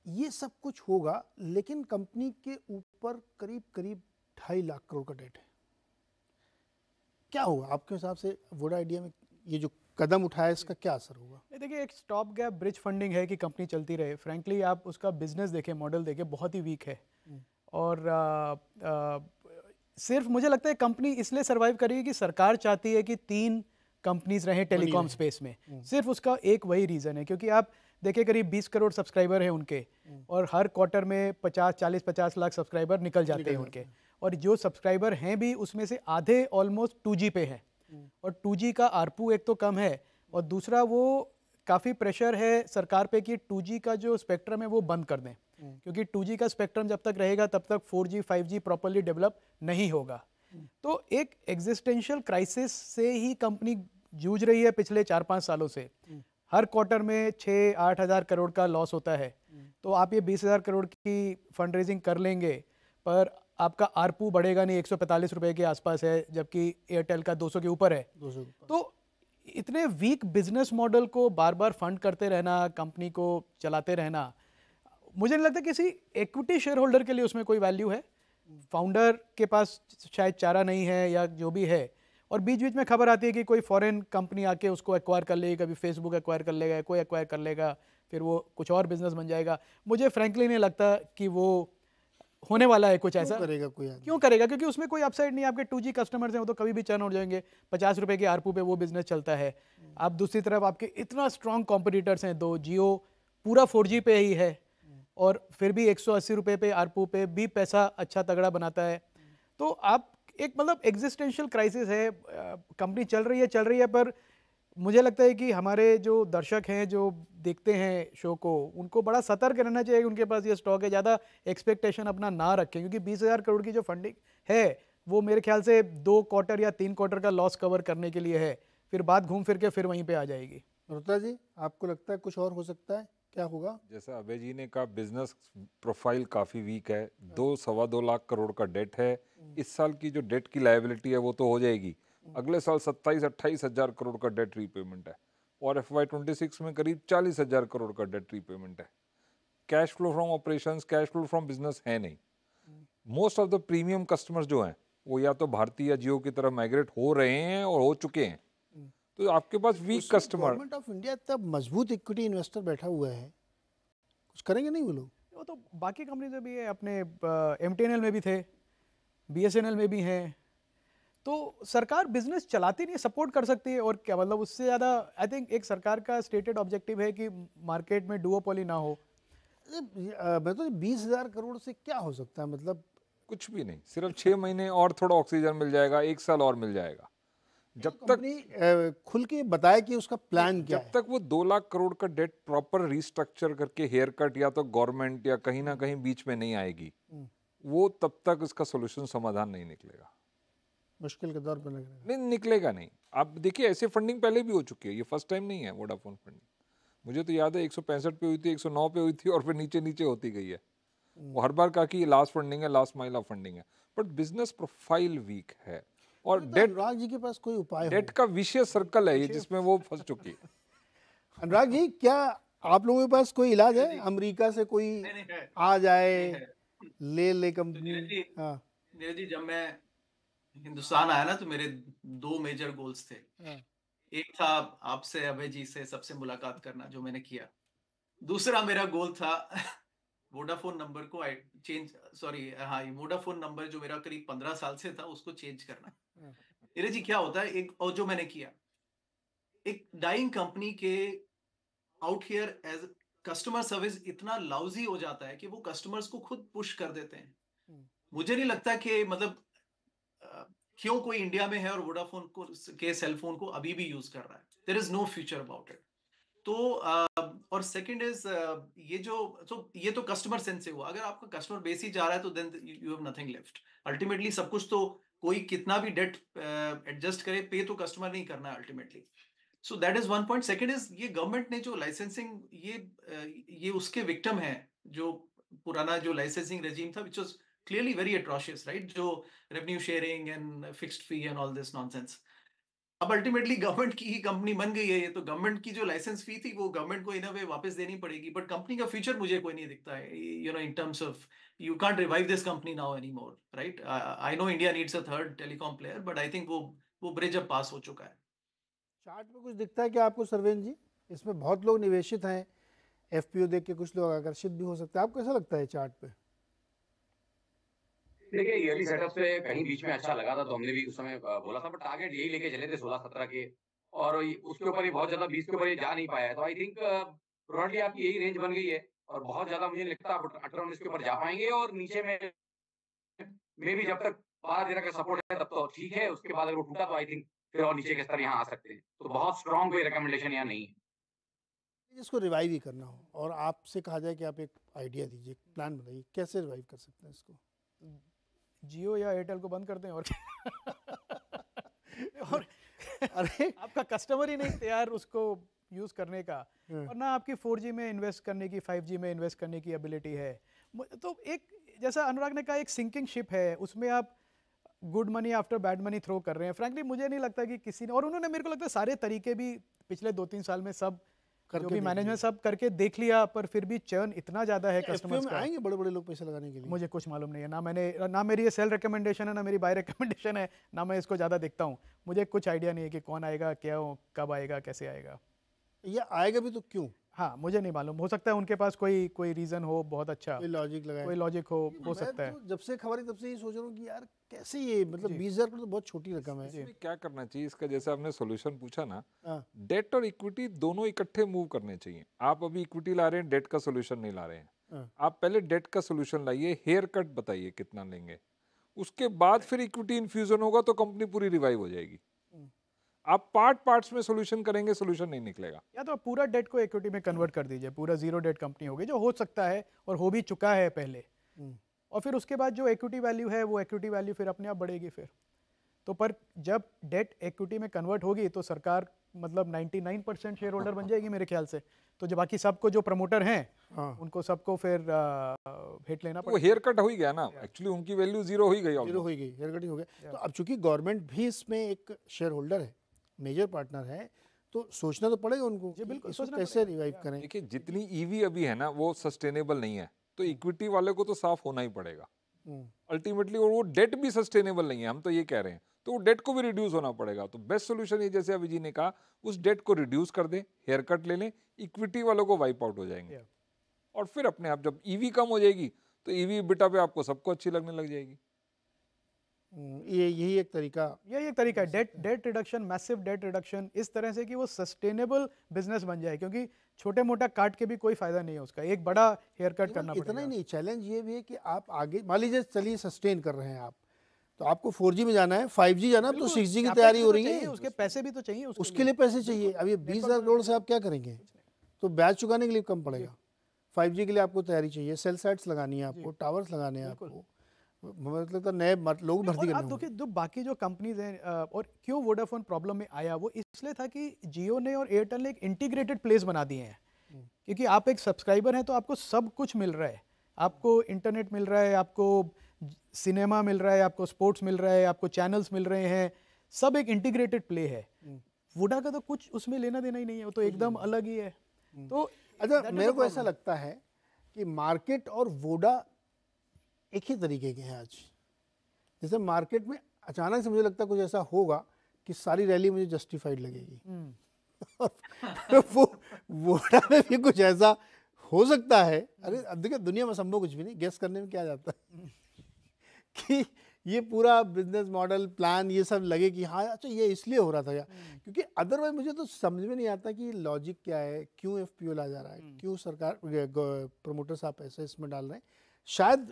ये सब कुछ होगा, लेकिन कंपनी के ऊपर करीब 2.5 लाख करोड़ का डेट है। क्या होगा आपके हिसाब से वोडा आइडिया में? ये जो कदम उठाया इसका क्या असर होगा? देखिए, एक स्टॉप गैप ब्रिज फंडिंग है कि कंपनी चलती रहे। फ्रैंकली आप उसका बिजनेस देखें, मॉडल देखें, बहुत ही वीक है। और सिर्फ मुझे लगता है कंपनी इसलिए सर्वाइव करेगी कि सरकार चाहती है कि 3 कंपनीज रहें टेलीकॉम स्पेस में। सिर्फ उसका एक वही रीज़न है, क्योंकि आप देखिए करीब 20 करोड़ सब्सक्राइबर हैं उनके, और हर क्वार्टर में 50 लाख सब्सक्राइबर निकल जाते हैं उनके। और जो सब्सक्राइबर हैं भी उसमें से आधे ऑलमोस्ट 2G पे हैं, और 2G का आरपू एक तो कम है, और दूसरा वो काफ़ी प्रेशर है सरकार पे कि 2G का जो स्पेक्ट्रम है वो बंद कर दें, क्योंकि 2G का स्पेक्ट्रम जब तक रहेगा तब तक 4G 5G प्रॉपर्ली डेवलप नहीं होगा। तो एक एग्जिस्टेंशियल क्राइसिस से ही कंपनी जूझ रही है पिछले 4-5 सालों से। हर क्वार्टर में 6-8 हज़ार करोड़ का लॉस होता है। तो आप ये 20,000 करोड़ की फंड रेजिंग कर लेंगे, पर आपका आरपू बढ़ेगा नहीं, 145 रुपए के आसपास है, जबकि एयरटेल का 200 के ऊपर है। तो इतने वीक बिजनेस मॉडल को बार बार फंड करते रहना, कंपनी को चलाते रहना, मुझे नहीं लगता किसी इक्विटी शेयर होल्डर के लिए उसमें कोई वैल्यू है। फाउंडर के पास शायद चारा नहीं है या जो भी है, और बीच बीच में खबर आती है कि कोई फॉरेन कंपनी आके उसको एक्वायर कर लेगी, कभी फेसबुक एक्वायर कर लेगा, कोई एक्वायर कर लेगा, फिर वो कुछ और बिजनेस बन जाएगा। मुझे फ्रैंकली नहीं लगता कि वो होने वाला है कुछ ऐसा। करेगा कोई आदमी? क्यों करेगा? क्योंकि उसमें कोई अपसाइड नहीं है। आपके 2G कस्टमर्स हैं, वो तो कभी भी चर्न हो जाएंगे। 50 रुपए के आरपू पे वो बिजनेस चलता है। आप दूसरी तरफ आपके इतना स्ट्रॉन्ग कॉम्पिटिटर्स हैं, दो जियो पूरा 4G पे ही है और फिर भी 180 रुपए पे आरपू पे भी पैसा अच्छा तगड़ा बनाता है। तो आप एक मतलब एग्जिस्टेंशियल क्राइसिस है। कंपनी चल रही है, पर मुझे लगता है कि हमारे जो दर्शक हैं, जो देखते हैं शो को, उनको बड़ा सतर्क रहना चाहिए कि उनके पास ये स्टॉक है। ज़्यादा एक्सपेक्टेशन अपना ना रखें, क्योंकि 20,000 करोड़ की जो फंडिंग है वो मेरे ख्याल से 2 क्वार्टर या 3 क्वार्टर का लॉस कवर करने के लिए है। फिर बात घूम फिर के फिर वहीं पे आ जाएगी। रोहता जी, आपको लगता है कुछ और हो सकता है? क्या होगा? जैसा अभय जी ने कहा, बिजनेस प्रोफाइल काफ़ी वीक है। 2-2.25 लाख करोड़ का डेट है। इस साल की जो डेट की लायबिलिटी है वो तो हो जाएगी। अगले साल 27-28 हज़ार करोड़ का डेट रीपेमेंट है और FY26 में करीब 40 हज़ार करोड़ का डेट रीपेमेंट है। Cash flow from operations, cash flow from business है नहीं। Most of the premium customers जो हैं वो या तो भारती या जियो की तरफ माइग्रेट हो रहे हैं और हो चुके हैं। तो आपके पास weak customer. Government of India तब मजबूत इक्विटी इन्वेस्टर बैठा हुआ है, कुछ करेंगे नहीं वो लोग? वो तो बाकी कंपनी से भी है, अपने MTNL में भी थे, BSNL में भी हैं। तो सरकार बिजनेस चलाती नहीं, सपोर्ट कर सकती है और क्या, मतलब उससे ज़्यादा आई थिंक एक सरकार का स्टेटेड ऑब्जेक्टिव है कि मार्केट में डुओपोली ना हो। मैं तो 20,000 करोड़ से क्या हो सकता है, मतलब कुछ भी नहीं, सिर्फ 6 महीने और थोड़ा ऑक्सीजन मिल जाएगा, 1 साल और मिल जाएगा। जब तक खुल के बताए कि उसका प्लान क्या है। जब तक वो 2 लाख करोड़ का डेट प्रॉपर रिस्ट्रक्चर करके हेयर कट या तो गवर्नमेंट या कहीं ना कहीं बीच में नहीं आएगी, वो तब तक इसका सोल्यूशन समाधान नहीं निकलेगा। मुश्किल के दौर पर लग रहा है। नहीं निकलेगा नहीं। आप देखिए, ऐसे फंडिंग पहले भी हो चुकी है, ये फर्स्ट टाइम नहीं है वोडाफोन फंडिंग। मुझे तो याद है 165 पे हुई थी, 109 पे हुई थी और फिर नीचे नीचे होती गई है। वो हर बार कहा कि ये लास्ट फंडिंग है, लास्ट माइल ऑफ फंडिंग है, बट बिजनेस प्रोफाइल वीक है और तो डेट अनुराग जी के पास कोई उपाय डेट का विशेष सर्कल है ये, जिसमें वो फंस चुकी है। अनुराग जी, क्या आप लोगों के पास कोई इलाज है? अमेरिका से कोई नहीं है, आ जाए, नहीं है। ले तो कंपनी? हाँ नीरज जी, जब मैं हिंदुस्तान आया ना तो मेरे 2 मेजर गोल्स थे। हाँ। एक था आपसे, अभय जी से सबसे मुलाकात करना, जो मैंने किया। दूसरा मेरा गोल था वोडाफोन नंबर को वोडाफोन नंबर जो मेरा करीब 15 साल से था उसको चेंज करना। नीरज जी, क्या होता है, एक और जो मैंने किया, एक डाइंग कंपनी के out here as customer service इतना लाउजी हो जाता है कि वो कस्टमर्स को खुद पुश कर देते हैं। मुझे नहीं लगता कि मतलब क्यों कोई इंडिया में है और वोडाफोन को के सेल फोन को अभी भी यूज कर रहा है। There is no future about it. तो और सेकंड इज ये तो कस्टमर सेंस से हुआ। अगर आपका कस्टमर बेस ही जा रहा है तो then you have nothing left. Ultimately सब कुछ तो कोई कितना भी डेट एडजस्ट करे, पे तो कस्टमर नहीं करना है ultimately. So that is one point. Second is ये गवर्नमेंट ने जो लाइसेंसिंग, ये उसके विक्टिम है, जो पुराना जो लाइसेंसिंग रेजिम था, which was clearly very atrocious, right? जो revenue sharing and fixed fee and all this nonsense. अब अल्टीमेटली गवर्नमेंट की ही कंपनी बन गई है ये, तो गवर्नमेंट की जो लाइसेंस फी थी वो गवर्नमेंट को इन अ वे वापस देनी पड़ेगी। बट कंपनी का फ्यूचर मुझे कोई नहीं दिखता है, in terms of you can't revive this company now any more, right? I know India needs a third telecom player, but I think वो ब्रिज अब पास हो चुका है। चार्ट में कुछ दिखता है क्या आपको सरवेन जी? इसमें बहुत लोग निवेशित हैं, FPO देख के कुछ लोग आकर्षित भी हो सकते हैं। आपको कैसा लगता है चार्ट पे? देखिए, ईयरली सेटअप से कहीं बीच में अच्छा लगा था तो हमने भी उस समय बोला था, बट टारगेट यही लेके चले थे 16-17 के, और उसके ऊपर ही बहुत ज्यादा 20 के ऊपर ये जा नहीं पाया है। तो आई थिंक ब्रॉडली आपकी यही रेंज बन गई है और बहुत ज्यादा मुझे लगता है 18-19 के ऊपर जा पाएंगे, और नीचे में भी जब तक 12-13 का सपोर्ट है तब तो ठीक है, उसके बाद अगर वो टूटा तो आई थिंक फिर और नीचे के स्तर यहाँ आ सकते हैं। तो बहुत स्ट्रॉन्ग कोई रिकमेंडेशन यहाँ नहीं है। जिसको रिवाइव ही करना हो और आपसे कहा जाए कि आप एक आइडिया दीजिए, प्लान बताइए, कैसे रिवाइव कर सकते हैं इसको? जियो या एयरटेल को बंद करते हैं और और अरे आपका कस्टमर ही नहीं तैयार उसको यूज करने का, और ना आपकी 4G में इन्वेस्ट करने की, 5G में इन्वेस्ट करने की एबिलिटी है। तो एक, जैसा अनुराग ने कहा, एक सिंकिंग शिप है, उसमें आप good money after bad money throw कर रहे हैं। फ्रैंकली मुझे नहीं लगता कि किसी ने, और उन्होंने, मेरे को लगता है सारे तरीके भी पिछले 2-3 साल में सब जो भी मैनेजमेंट सब करके देख लिया, पर फिर भी चर्न इतना ज़्यादा है कस्टमर्स में का। आएंगे बड़े बड़े लोग पैसे लगाने के लिए? मुझे कुछ मालूम नहीं है, ना मेरी ये सेल रिकमेंडेशन है, ना मेरी बाय रिकमेंडेशन है, ना मैं इसको ज़्यादा देखता हूँ। मुझे कुछ आइडिया नहीं है कि कौन आएगा, क्या कब आएगा, कैसे आएगा। ये आएगा भी तो क्यों? हाँ, मुझे नहीं मालूम, हो सकता है उनके पास कोई रीज़न हो बहुत अच्छा, कोई लॉजिक लगाए, कोई लॉजिक हो मैं सकता है। तो जब से खबर है तब से ये सोच रहा हूँ कि यार कैसे ये, मतलब 20,000 करोड़ तो बहुत छोटी रकम है। इसमें क्या करना चाहिए इसका, जैसे आपने सॉल्यूशन पूछा ना, हाँ। डेट और इक्विटी दोनों इकट्ठे मूव करने चाहिए। आप अभी इक्विटी ला रहे हैं, डेट का सॉल्यूशन नहीं ला रहे हैं। हाँ। आप पहले डेट का सॉल्यूशन लाइए, हेयर कट बताइए कितना लेंगे, उसके बाद फिर इक्विटी इन्फ्यूजन होगा तो कंपनी पूरी रिवाइव हो जाएगी। आप पार्ट्स में सॉल्यूशन करेंगे, सॉल्यूशन नहीं निकलेगा। या तो आप पूरा डेट को इक्विटी में कन्वर्ट कर दीजिए, पूरा जीरो डेट कंपनी होगी, जो हो सकता है और हो भी चुका है पहले, और फिर उसके बाद जो इक्विटी वैल्यू है वो इक्विटी वैल्यू फिर अपने आप बढ़ेगी फिर तो। पर जब डेट इक्विटी में कन्वर्ट होगी तो सरकार मतलब 99% शेयर होल्डर बन जाएगी मेरे ख्याल से। तो जो बाकी सबको जो प्रमोटर हैं, हाँ। उनको सबको फिर हिट लेना वो पड़ेगा। हेयर कट हो ही गया ना, एक्चुअली उनकी वैल्यू जीरो हो ही गई, जीरो हो गई, हेयर कटिंग हो गया। तो अब चूंकि गवर्नमेंट भी इसमें एक शेयर होल्डर है, मेजर पार्टनर है, तो सोचना तो पड़ेगा उनको जी बिल्कुल, इसको सोचना कैसे रिवाइव करें। देखिए जितनी ईवी अभी है ना वो सस्टेनेबल नहीं है, तो इक्विटी वाले को तो साफ होना ही पड़ेगा अल्टीमेटली, और वो डेट भी सस्टेनेबल नहीं है, हम तो ये कह रहे हैं, तो वो डेट को भी रिड्यूस होना पड़ेगा। तो बेस्ट सोल्यूशन ये, जैसे अभी जी ने कहा, उस डेट को रिड्यूस कर दें, हेयर कट ले लें, इक्विटी वालों को वाइप आउट हो जाएंगे, और फिर अपने आप जब ईवी कम हो जाएगी तो ईवी बिटा पे आपको सबको अच्छी लगने लग जाएगी। यही एक तरीका है date reduction, massive date reduction, इस तरह से कि वो सस्टेनेबल बिजनेस बन जाए, क्योंकि छोटे मोटा काट के भी कोई फायदा नहीं है उसका, एक बड़ा हेयर कट करना पड़ेगा। इतना ही नहीं, चैलेंज ये भी है कि आप आगे मान लीजिए चलिए सस्टेन कर रहे हैं आप, तो आपको 4G में जाना है, 5G जाना है, तो 6G की तैयारी हो रही है, उसके पैसे भी तो चाहिए, उसके लिए पैसे चाहिए। अब ये 20,000 करोड़ से आप क्या करेंगे? तो ब्याज चुकाने के लिए कम पड़ेगा। 5G के लिए आपको तैयारी चाहिए, सेल साइट्स लगानी है आपको, टावर्स लगाने हैं आपको, मतलब तो नए लोग भर्ती करने होंगे। जो बाकी जो कंपनीज हैं, और क्यों वोडाफोन प्रॉब्लम में आया, वो इसलिए था कि जियो ने और एयरटेल ने एक इंटीग्रेटेड प्लेस बना दिए हैं। क्योंकि आप एक सब्सक्राइबर हैं तो आपको सब कुछ मिल रहा है, आपको इंटरनेट मिल रहा है, आपको सिनेमा मिल रहा है, आपको स्पोर्ट्स मिल रहा है, आपको चैनल्स मिल रहे हैं, सब एक इंटीग्रेटेड प्ले है। वोडा का तो कुछ उसमें लेना देना ही नहीं है, वो तो एकदम अलग ही है। तो अच्छा, मेरे को ऐसा लगता है कि मार्केट और वोडा एक ही तरीके के हैं आज। जैसे मार्केट में अचानक से मुझे लगता है कुछ ऐसा होगा कि सारी रैली मुझे जस्टिफाइड लगेगी और वो वोडा में भी कुछ ऐसा हो सकता है। अरे अब देखिए, दुनिया में संभव कुछ भी नहीं, गेस करने में क्या जाता है कि ये पूरा बिजनेस मॉडल प्लान ये सब लगे कि हाँ अच्छा ये इसलिए हो रहा था या, क्योंकि अदरवाइज मुझे तो समझ में नहीं आता कि लॉजिक क्या है, क्यों FPO ला जा रहा है, क्यों सरकार प्रमोटर साहब पैसे इसमें डाल रहे हैं। शायद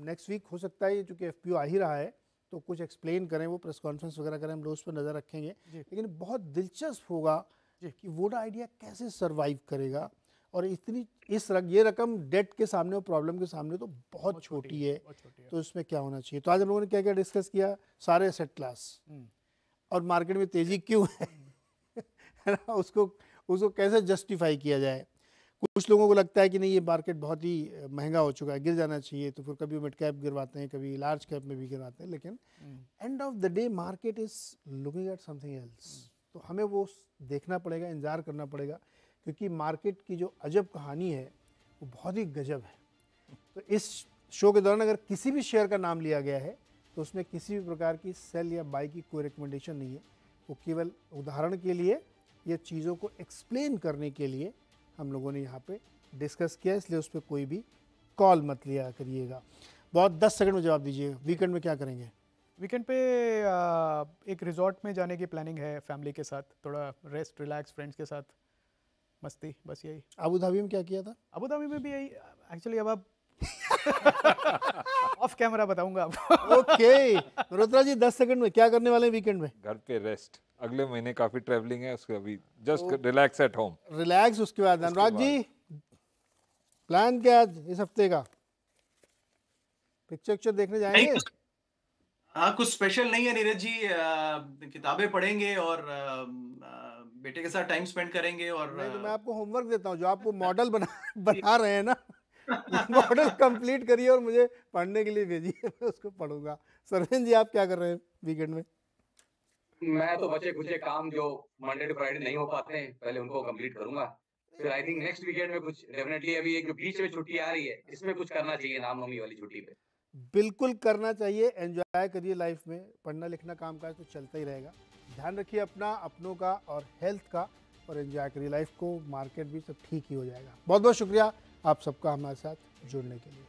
नेक्स्ट वीक हो सकता है, चूँकि FPO आ ही रहा है तो कुछ एक्सप्लेन करें, वो प्रेस कॉन्फ्रेंस वगैरह करें, हम लोग उस पर नज़र रखेंगे। लेकिन बहुत दिलचस्प होगा कि वोडा आइडिया कैसे सर्वाइव करेगा, और इतनी ये रकम डेट के सामने और प्रॉब्लम के सामने तो बहुत छोटी है, तो इसमें क्या होना चाहिए। तो आज हम लोगों ने क्या क्या डिस्कस किया, सारे एसेट क्लास और मार्केट में तेज़ी क्यों है ना, उसको कैसे जस्टिफाई किया जाए। कुछ लोगों को लगता है कि नहीं ये मार्केट बहुत ही महंगा हो चुका है, गिर जाना चाहिए, तो फिर कभी मिड कैप गिरवाते हैं, कभी लार्ज कैप में भी गिरवाते हैं, लेकिन end of the day market is looking at something else. तो हमें वो देखना पड़ेगा, इंतजार करना पड़ेगा, क्योंकि मार्केट की जो अजब कहानी है वो बहुत ही गजब है। तो इस शो के दौरान अगर किसी भी शेयर का नाम लिया गया है तो उसमें किसी भी प्रकार की सेल या बाई की कोई रिकमेंडेशन नहीं है, वो केवल उदाहरण के लिए, ये चीज़ों को एक्सप्लेन करने के लिए हम लोगों ने यहाँ पे डिस्कस किया, इसलिए उस पर कोई भी कॉल मत लिया करिएगा। बहुत 10 सेकंड में जवाब दीजिएगा, वीकेंड में क्या करेंगे? वीकेंड पे एक रिजॉर्ट में जाने की प्लानिंग है, फैमिली के साथ, थोड़ा रेस्ट रिलैक्स, फ्रेंड्स के साथ मस्ती, बस यही। अबू धाबी में क्या किया था? अबू धाबी में भी यही एक्चुअली, अब आप ऑफ कैमरा बताऊंगा आपको। ओके मल्होत्रा जी, 10 सेकंड में क्या करने वाले हैं वीकेंड में? घर पे रेस्ट, अगले महीने काफी ट्रैवलिंग है, उसके अभी just relax at home, relax. उसके बाद अनुराग जी, प्लान क्या आज इस हफ्ते का? पिक्चर देखने जाएंगे? हाँ, कुछ स्पेशल नहीं है नीरज जी, किताबें पढ़ेंगे और बेटे के साथ टाइम स्पेंड करेंगे। और नहीं तो मैं आपको होमवर्क देता हूँ, जो आपको मॉडल बना रहे हैं ना, मॉडल कंप्लीट करिए और मुझे पढ़ने के लिए भेजिए, मैं उसको पढ़ूंगा। सरवीन जी, आप क्या कर रहे हैं वीकेंड में? मैं तो बचे कुछ काम जो मंडे टू फ्राइडे नहीं हो पाते हैं, पहले उनको कंप्लीट करूंगा, फिर आई थिंक नेक्स्ट वीकेंड में कुछ डेफिनेटली, अभी एक जो बीच में छुट्टी आ रही है इसमें कुछ करना चाहिए रामनवमी वाली छुट्टी पे। बिल्कुल करना चाहिए, एंजॉय करिए लाइफ में, पढ़ना लिखना काम काज तो चलता ही रहेगा। ध्यान रखिए अपना, अपनों का और हेल्थ का, और एंजॉय करिए लाइफ को। मार्केट भी सब ठीक ही हो जाएगा। बहुत बहुत शुक्रिया आप सबका हमारे साथ जुड़ने के लिए।